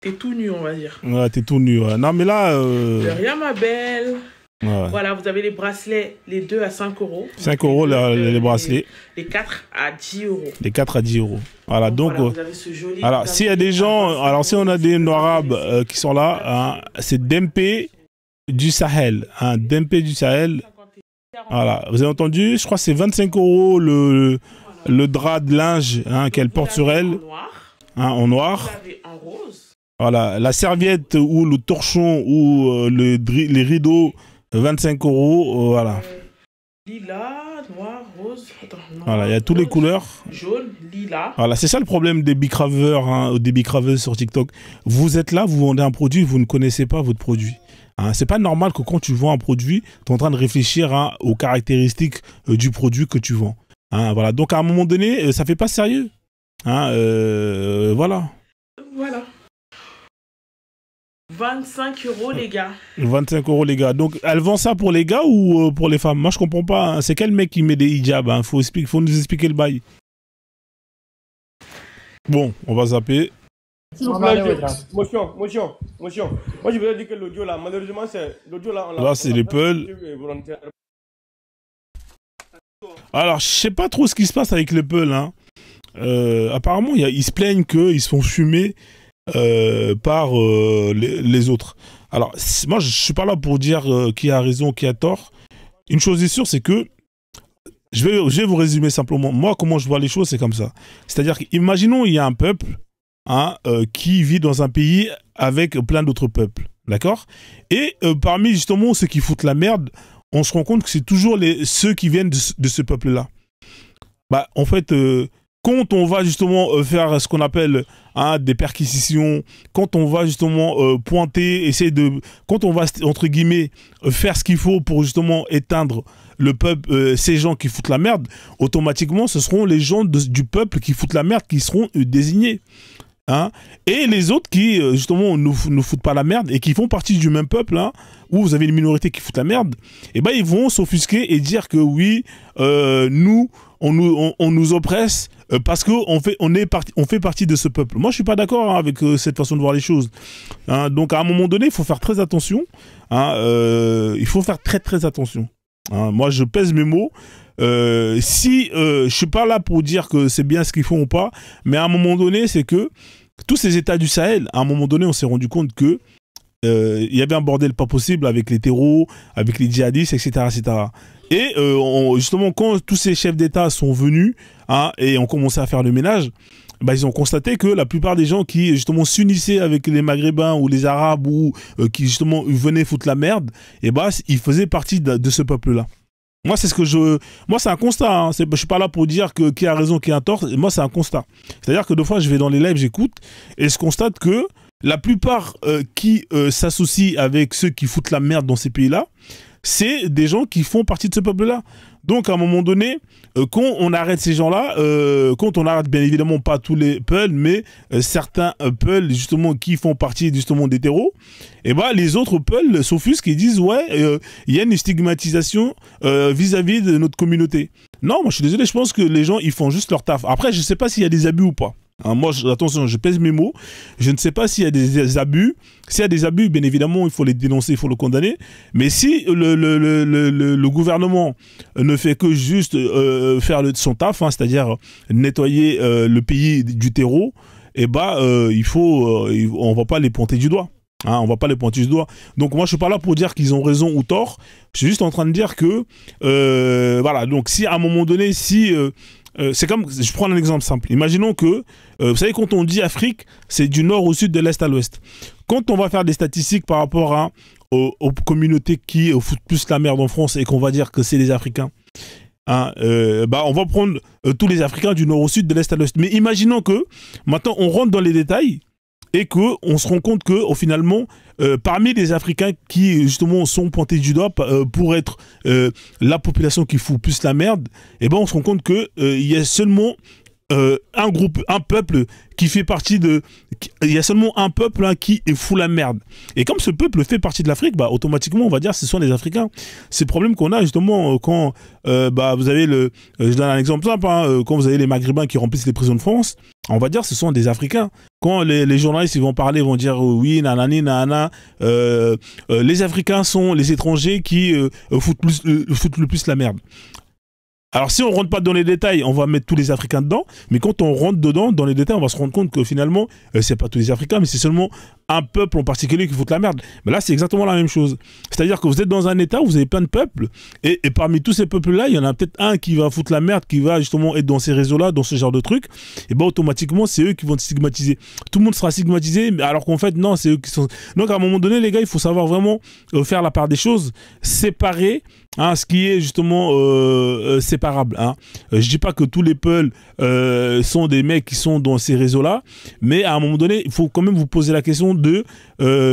t'es tout nu, on va dire. Ouais, t'es tout nu. Ouais. Non, mais là... De rien, ma belle. Ouais. Voilà, vous avez les bracelets, les 2 à 5 euros. 5 euros les bracelets. Les 4 à 10 euros. Les 4 à 10 euros. Voilà, donc... Voilà, vous avez ce joli... Alors, s'il y a des gens... Alors, si on a des Noirs qui sont là, hein, c'est Dempé du Sahel. Hein, Dempé du Sahel. Voilà, vous avez entendu? Je crois que c'est 25 euros le drap de linge hein, qu'elle porte sur elle. En noir. Vous l'avez en rose. Voilà, la serviette ou le torchon ou les rideaux, 25 euros. Voilà. Lilas, noir, rose. Attends, noir, voilà, il y a toutes les couleurs. Jaune, lilas. Voilà, c'est ça le problème des bicraveurs, hein, des bicraveuses sur TikTok. Vous êtes là, vous vendez un produit, vous ne connaissez pas votre produit. Hein, c'est pas normal que quand tu vends un produit, tu es en train de réfléchir hein, aux caractéristiques du produit que tu vends. Hein, voilà. Donc à un moment donné, ça fait pas sérieux. Hein, voilà. Voilà. 25 euros les gars. 25 euros les gars. Donc elle vend ça pour les gars ou pour les femmes? Moi je comprends pas. Hein. C'est quel mec qui met des hijabs? Hein. Faut nous expliquer le bail. Bon, on va zapper. Motion. Moi, je voudrais dire que l'audio là, malheureusement, c'est l'audio là. Là, c'est les peuls. Alors, je sais pas trop ce qui se passe avec les peuls. Hein. Apparemment, ils se plaignent qu'ils se font fumer par les autres. Alors, moi, je suis pas là pour dire qui a raison, qui a tort. Une chose est sûre, c'est que je vais vous résumer simplement. Moi, comment je vois les choses, c'est comme ça. C'est-à-dire qu'imaginons, il y a un peuple hein, qui vit dans un pays avec plein d'autres peuples. D'accord? Et parmi justement ceux qui foutent la merde, on se rend compte que c'est toujours ceux qui viennent de ce peuple-là. Bah, en fait, quand on va justement faire ce qu'on appelle hein, des perquisitions, quand on va justement pointer, quand on va, entre guillemets, faire ce qu'il faut pour justement éteindre le peuple, ces gens qui foutent la merde, automatiquement, ce seront les gens du peuple qui foutent la merde qui seront désignés. Hein, et les autres qui, justement, ne foutent pas la merde et qui font partie du même peuple, hein, où vous avez une minorité qui fout la merde, et ben ils vont s'offusquer et dire que oui, nous, on nous oppresse parce qu'on fait partie de ce peuple. Moi, je suis pas d'accord hein, avec cette façon de voir les choses. Hein, donc, à un moment donné, il faut faire très attention. Hein, il faut faire très, très attention. Hein, moi, je pèse mes mots. Je suis pas là pour dire que c'est bien ce qu'ils font ou pas, mais à un moment donné, c'est que tous ces États du Sahel, à un moment donné, on s'est rendu compte que il y avait un bordel pas possible avec les terreaux, avec les djihadistes, etc., etc. Et justement, quand tous ces chefs d'État sont venus hein, et ont commencé à faire le ménage, bah, ils ont constaté que la plupart des gens qui justement s'unissaient avec les Maghrébins ou les Arabes ou qui justement venaient foutre la merde, et bah, ils faisaient partie de ce peuple-là. Moi, c'est un constat. Hein. Je suis pas là pour dire qui a raison, qui a tort. Moi, c'est un constat. C'est-à-dire que des fois, je vais dans les lives, j'écoute, et je constate que la plupart qui s'associent avec ceux qui foutent la merde dans ces pays-là, c'est des gens qui font partie de ce peuple-là. Donc, à un moment donné, quand on arrête ces gens-là, quand on arrête bien évidemment pas tous les peuls, mais certains peuls justement qui font partie justement des terreaux, et ben les autres peuls s'offusquent et disent ouais, il y a une stigmatisation vis-à-vis de notre communauté. Non, moi je suis désolé, je pense que les gens ils font juste leur taf. Après, je sais pas s'il y a des abus ou pas. Hein, moi, attention, je pèse mes mots. Je ne sais pas s'il y a des abus. S'il y a des abus, bien évidemment, il faut les dénoncer, il faut le condamner. Mais si le gouvernement ne fait que juste faire son taf, hein, c'est-à-dire nettoyer le pays du terreau, eh ben, on va pas les pointer du doigt. Hein, on va pas les pointer du doigt. Donc moi je suis pas là pour dire qu'ils ont raison ou tort. Je suis juste en train de dire que voilà. Donc si à un moment donné, c'est comme, je prends un exemple simple. Imaginons que, vous savez, quand on dit Afrique, c'est du nord au sud, de l'est à l'ouest. Quand on va faire des statistiques par rapport aux communautés qui foutent plus la merde en France et qu'on va dire que c'est les Africains, hein, bah on va prendre tous les Africains du nord au sud, de l'est à l'ouest. Mais imaginons que maintenant on rentre dans les détails et qu'on se rend compte que finalement, parmi les Africains qui justement sont pointés du doigt pour être la population qui fout plus la merde, et ben on se rend compte que il y a seulement un groupe, un peuple qui fait partie de... Il y a seulement un peuple hein, qui fout la merde. Et comme ce peuple fait partie de l'Afrique, bah, automatiquement, on va dire que ce sont les Africains. C'est le problème qu'on a justement quand bah, vous avez le... je donne un exemple simple, hein, quand vous avez les Maghrébins qui remplissent les prisons de France, on va dire que ce sont des Africains. Quand les journalistes ils vont parler, ils vont dire oui, nanani, nanana, les Africains sont les étrangers qui foutent le plus la merde. Alors si on rentre pas dans les détails, on va mettre tous les Africains dedans, mais quand on rentre dedans, dans les détails, on va se rendre compte que finalement, c'est pas tous les Africains, mais c'est seulement un peuple en particulier qui fout la merde. Mais là, c'est exactement la même chose. C'est-à-dire que vous êtes dans un État où vous avez plein de peuples, et parmi tous ces peuples-là, il y en a peut-être un qui va foutre la merde, qui va justement être dans ces réseaux-là, dans ce genre de trucs, et ben automatiquement, c'est eux qui vont être stigmatisés. Tout le monde sera stigmatisé, alors qu'en fait, non, c'est eux qui sont... Donc à un moment donné, les gars, il faut savoir vraiment faire la part des choses, séparer hein, ce qui est justement séparable. Hein. Je dis pas que tous les peuls sont des mecs qui sont dans ces réseaux-là, mais à un moment donné, il faut quand même vous poser la question de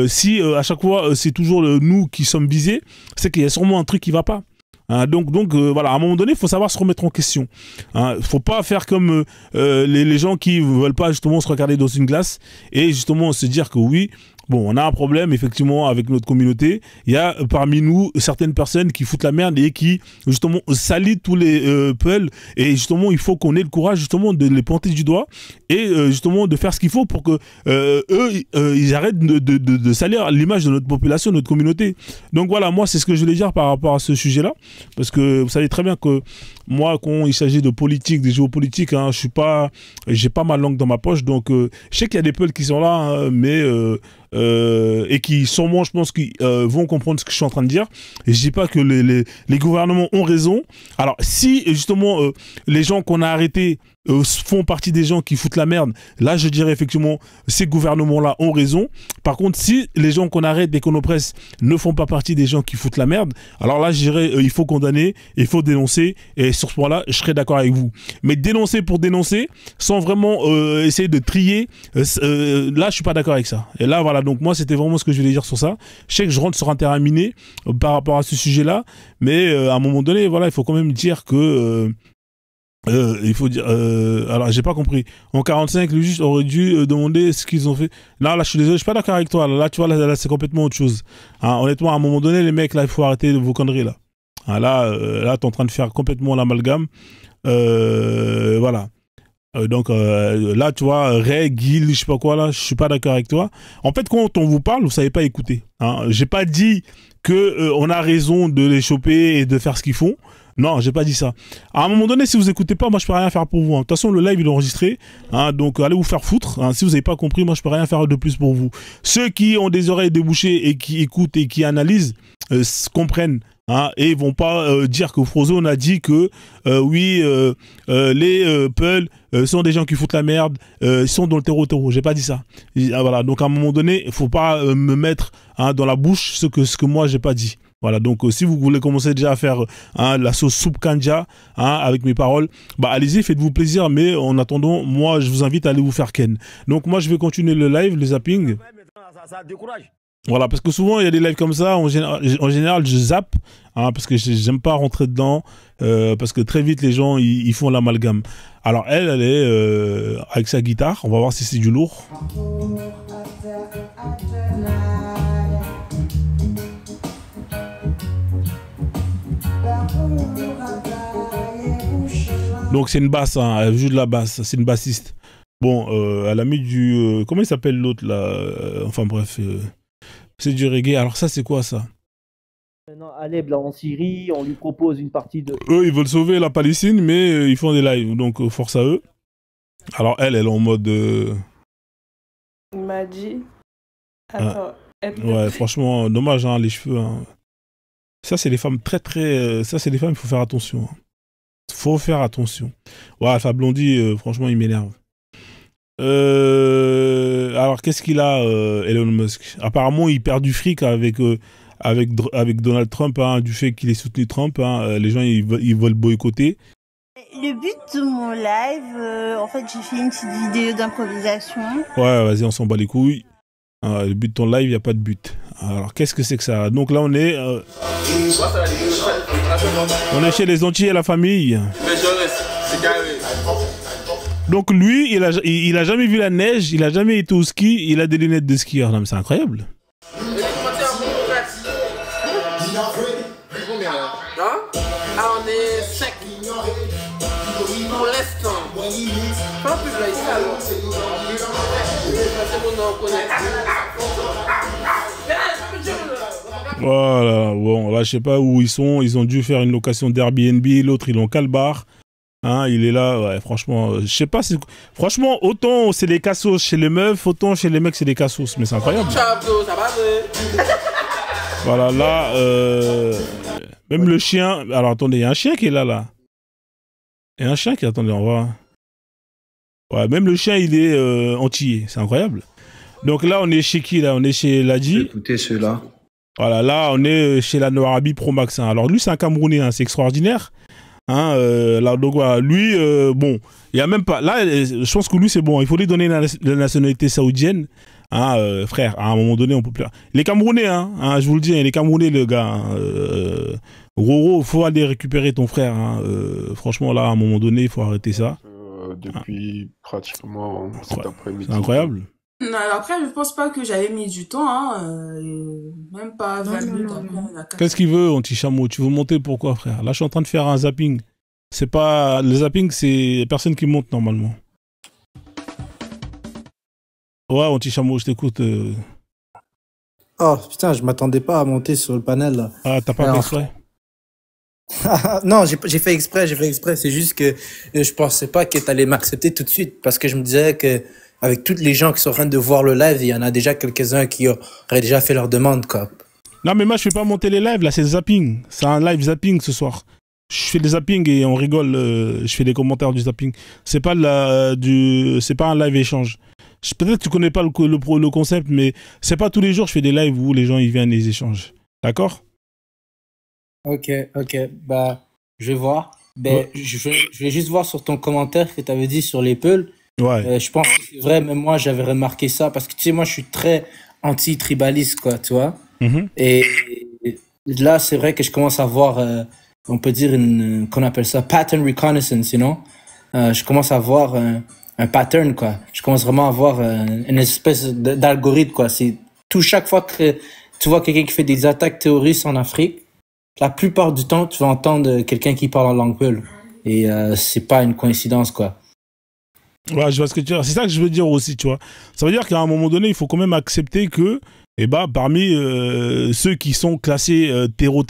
si à chaque fois c'est toujours nous qui sommes visés, c'est qu'il y a sûrement un truc qui va pas. Hein, donc voilà, à un moment donné, il faut savoir se remettre en question. Hein, faut pas faire comme les gens qui veulent pas justement se regarder dans une glace et justement se dire que oui, bon, on a un problème effectivement avec notre communauté. Il y a parmi nous certaines personnes qui foutent la merde et qui justement salissent tous les peuls. Et justement, il faut qu'on ait le courage justement de les pointer du doigt et justement de faire ce qu'il faut pour que eux, ils arrêtent de salir l'image de notre population, de notre communauté. Donc voilà, moi c'est ce que je voulais dire par rapport à ce sujet-là, parce que vous savez très bien que moi, quand il s'agit de politique, de géopolitique, hein, j'ai pas ma langue dans ma poche, donc je sais qu'il y a des peuls qui sont là, hein, mais et qui sûrement, je pense, qu'ils vont comprendre ce que je suis en train de dire. Et je dis pas que les gouvernements ont raison. Alors, si justement les gens qu'on a arrêtés font partie des gens qui foutent la merde, là je dirais effectivement ces gouvernements-là ont raison. Par contre, si les gens qu'on arrête et qu'on oppresse ne font pas partie des gens qui foutent la merde, alors là je dirais il faut condamner, il faut dénoncer, et sur ce point-là je serais d'accord avec vous. Mais dénoncer pour dénoncer sans vraiment essayer de trier, là je suis pas d'accord avec ça. Et là voilà, donc moi c'était vraiment ce que je voulais dire sur ça. Je sais que je rentre sur un terrain miné par rapport à ce sujet-là, mais à un moment donné voilà, il faut quand même dire que il faut dire, alors j'ai pas compris. En 45, le juge aurait dû demander ce qu'ils ont fait. Là, je suis désolé, je suis pas d'accord avec toi. Là, tu vois, là c'est complètement autre chose. Hein, honnêtement, à un moment donné, les mecs, là, il faut arrêter vos conneries là. Hein, là, t'es en train de faire complètement l'amalgame. Voilà. Donc là, tu vois, Ray, Gil, je sais pas quoi là, je suis pas d'accord avec toi. En fait, quand on vous parle, vous savez pas écouter. Hein. J'ai pas dit que on a raison de les choper et de faire ce qu'ils font. Non, j'ai pas dit ça. À un moment donné, si vous écoutez pas, moi je peux rien faire pour vous. Hein. De toute façon, le live il est enregistré, hein, donc allez vous faire foutre. Hein. Si vous n'avez pas compris, moi je peux rien faire de plus pour vous. Ceux qui ont des oreilles débouchées et qui écoutent et qui analysent comprennent. Hein, et ils vont pas dire que Frozone a dit que oui, les Peuls sont des gens qui foutent la merde, ils sont dans le terreau. J'ai pas dit ça. Voilà. Donc à un moment donné, il faut pas me mettre hein, dans la bouche ce que moi j'ai pas dit. Voilà, donc si vous voulez commencer déjà à faire hein, la sauce soupe kanja hein, avec mes paroles, bah allez-y, faites-vous plaisir, mais en attendant, moi je vous invite à aller vous faire ken. Donc moi je vais continuer le live, le zapping. Ça décourage. Voilà, parce que souvent il y a des lives comme ça, en général je zappe, hein, parce que j'aime pas rentrer dedans, parce que très vite les gens ils font l'amalgame. Alors elle est avec sa guitare, on va voir si c'est du lourd. Donc c'est une basse, hein, elle joue de la basse, c'est une bassiste. Bon, elle a mis du... comment il s'appelle l'autre là enfin bref, c'est du reggae. Alors ça c'est quoi ça? Maintenant, Aleb là en Syrie, on lui propose une partie de... Eux ils veulent sauver la Palestine, mais ils font des lives, donc force à eux. Alors elle est en mode... Il m'a dit... Attends, ouais, franchement, dommage, hein, les cheveux. Hein. Ça, c'est les femmes très... ça, c'est les femmes, il faut faire attention. Hein. Faut faire attention. Ouais, enfin, Blondie, franchement, il m'énerve. Alors, qu'est-ce qu'il a, Elon Musk? Apparemment, il perd du fric avec Donald Trump, hein, du fait qu'il ait soutenu Trump. Hein, les gens, ils veulent boycotter. Le but de mon live, en fait, j'ai fait une petite vidéo d'improvisation. Ouais, vas-y, on s'en bat les couilles. Le but de ton live, il n'y a pas de but. Alors, qu'est-ce que c'est que ça? Donc là, on est chez les Antillais, la famille. Donc lui, il a jamais vu la neige, il a jamais été au ski, il a des lunettes de skieur. Non mais c'est incroyable. Ah, on est sec. Pour l'instant. Pas plus là, ici alors. C'est bon, on connaît. Voilà, bon, là je sais pas où ils sont, ils ont dû faire une location d'Airbnb, l'autre ils l'ont qu'à le bar. Hein, il est là, ouais, franchement, je sais pas, franchement, autant c'est des cassos chez les meufs, autant chez les mecs c'est des cassos, mais c'est incroyable. Voilà, là, même le chien, alors attendez, il y a un chien qui est là. Il y a un chien qui, attendez, on va... Ouais, même le chien il est antillais, c'est incroyable. Donc là on est chez qui là? On est chez Ladji. Écoutez ceux-là. Voilà, là on est chez la Noarabi Pro Max. Hein. Alors lui c'est un Camerounais, hein, c'est extraordinaire. Hein, là, donc voilà, lui, bon, il y a même pas. Là, je pense que lui c'est bon. Il faut lui donner la nationalité saoudienne. Hein, frère, à un moment donné on peut plus. Les Camerounais, hein, je vous le dis, les Camerounais, le gars. Hein, Roro, faut aller récupérer ton frère. Hein, franchement, là, à un moment donné, il faut arrêter ça. Depuis pratiquement cet après-midi. C'est incroyable. Non, après, je pense pas que j'avais mis du temps, hein, même pas 20 minutes après. Qu'est-ce qu'il veut, anti-chameau? Tu veux monter pourquoi, frère? Là, je suis en train de faire un zapping. C'est pas... Le zapping, c'est personne qui monte, normalement. Ouais, anti-chameau, je t'écoute. Oh, putain, je m'attendais pas à monter sur le panel, là. Ah, t'as pas fait exprès? Non, j'ai fait exprès. C'est juste que je pensais pas que t'allais m'accepter tout de suite, parce que je me disais que avec tous les gens qui sont en train de voir le live, il y en a déjà quelques-uns qui auraient déjà fait leur demande, quoi. Non, mais moi, je fais pas monter les lives, là, c'est le zapping. C'est un live zapping ce soir. Je fais des zappings et on rigole, je fais des commentaires du zapping. C'est pas c'est pas un live échange. Peut-être que tu connais pas le concept, mais c'est pas tous les jours je fais des lives où les gens ils viennent et ils échangent. D'accord? Ok, bah, je vais voir. Ouais. Je vais juste voir sur ton commentaire que tu avais dit sur les peuls. Ouais. Je pense que c'est vrai, même moi j'avais remarqué ça, parce que tu sais, moi je suis très anti-tribaliste, quoi, tu vois. Et là, c'est vrai que je commence à voir, on peut dire, qu'on appelle ça pattern reconnaissance, you know. Je commence à voir un pattern, quoi. Je commence vraiment à voir une espèce d'algorithme, quoi. C'est chaque fois que tu vois quelqu'un qui fait des attaques terroristes en Afrique, la plupart du temps, tu vas entendre quelqu'un qui parle en langue peul. Et c'est pas une coïncidence, quoi. Ouais, je vois ce que tu veux dire. C'est ça que je veux dire aussi, tu vois. Ça veut dire qu'à un moment donné, il faut quand même accepter que, parmi ceux qui sont classés terreau,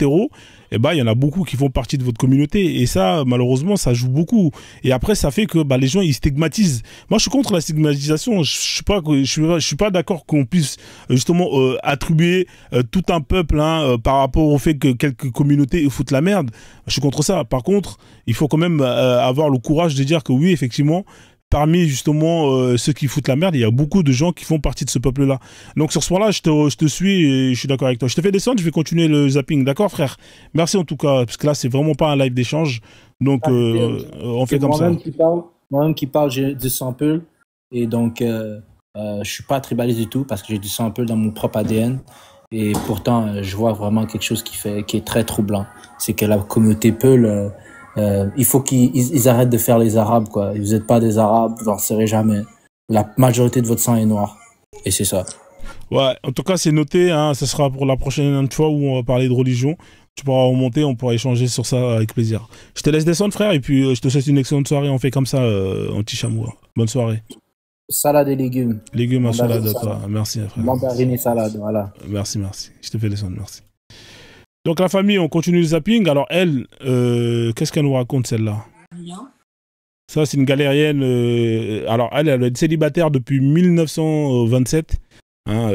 il y en a beaucoup qui font partie de votre communauté. Et ça, malheureusement, ça joue beaucoup. Et après, ça fait que les gens, ils stigmatisent. Moi, je suis contre la stigmatisation. Je suis pas d'accord qu'on puisse justement attribuer tout un peuple par rapport au fait que quelques communautés foutent la merde. Je suis contre ça. Par contre, il faut quand même avoir le courage de dire que oui, effectivement, parmi justement ceux qui foutent la merde, il y a beaucoup de gens qui font partie de ce peuple-là. Donc sur ce point-là, je te suis et je suis d'accord avec toi. Je te fais descendre, je vais continuer le zapping. D'accord, frère? Merci en tout cas, parce que là, c'est vraiment pas un live d'échange. Donc on fait comme ça. Moi-même qui parle, j'ai du sample. Et donc, je suis pas tribaliste du tout, parce que j'ai du sample dans mon propre ADN. Et pourtant, je vois vraiment quelque chose qui est très troublant. C'est que la communauté Peul... il faut qu'ils arrêtent de faire les Arabes, quoi. Vous n'êtes pas des Arabes, vous n'en serez jamais. La majorité de votre sang est noir. Et c'est ça. Ouais, en tout cas, c'est noté. Hein, ça sera pour la prochaine fois où on va parler de religion. Tu pourras remonter, on pourra échanger sur ça avec plaisir. Je te laisse descendre, frère, et puis je te souhaite une excellente soirée. On fait comme ça, anti-chameau. Bonne soirée. Salade et légumes. Légumes à salade, toi. Merci, frère. Mandarine et salade, voilà. Merci. Je te fais descendre, merci. Donc la famille, on continue le zapping. Alors elle, qu'est-ce qu'elle nous raconte celle-là? Rien. Ça, c'est une galérienne. Alors elle est célibataire depuis 1927. Hein,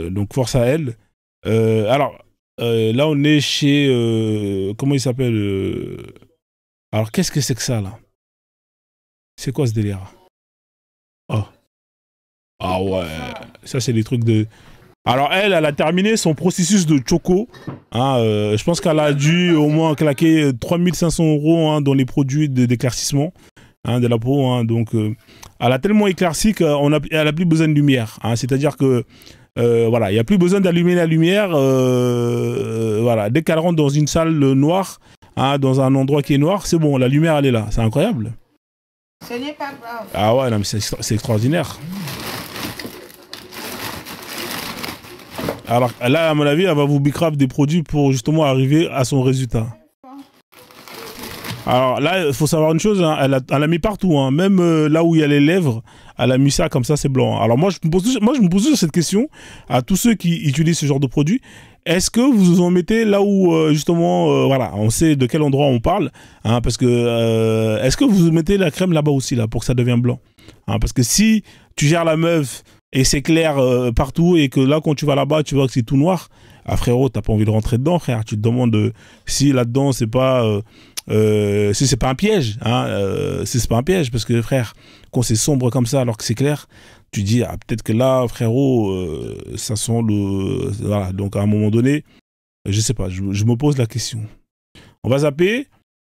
donc force à elle. Alors là, on est chez... comment il s'appelle Alors qu'est-ce que c'est que ça, là? C'est quoi ce délire? Oh. Ah ouais. Ça, c'est des trucs de... Alors elle a terminé son processus de choco. Hein, je pense qu'elle a dû au moins claquer 3500 € dans les produits d'éclaircissement de la peau. Hein, donc elle a tellement éclairci qu'elle n'a plus besoin de lumière. Hein, c'est-à-dire que voilà, il n'y a plus besoin d'allumer la lumière. Voilà, dès qu'elle rentre dans une salle noire, hein, dans un endroit qui est noir, c'est bon, la lumière elle est là. C'est incroyable. Ce n'est pas grave. Ah ouais, non, mais c'est extraordinaire. Alors là, à mon avis, elle va vous bicrave des produits pour justement arriver à son résultat. Alors là, il faut savoir une chose, hein, elle a mis partout, hein, même là où il y a les lèvres, elle a mis ça comme ça, c'est blanc. Alors moi, je me pose toujours cette question à tous ceux qui utilisent ce genre de produit. Est-ce que vous en mettez là où, justement, voilà, on sait de quel endroit on parle, hein, parce que, est-ce que vous mettez la crème là-bas aussi, là, pour que ça devienne blanc, hein, parce que si tu gères la meuf et c'est clair partout et que là, quand tu vas là-bas, tu vois que c'est tout noir, ah frérot, t'as pas envie de rentrer dedans, frère. Tu te demandes si là-dedans, c'est pas... si c'est pas un piège, hein, si c'est pas un piège, parce que frère, quand c'est sombre comme ça alors que c'est clair, tu dis ah, peut-être que là frérot, ça sent le, voilà. Donc à un moment donné, je sais pas, je me pose la question. On va zapper.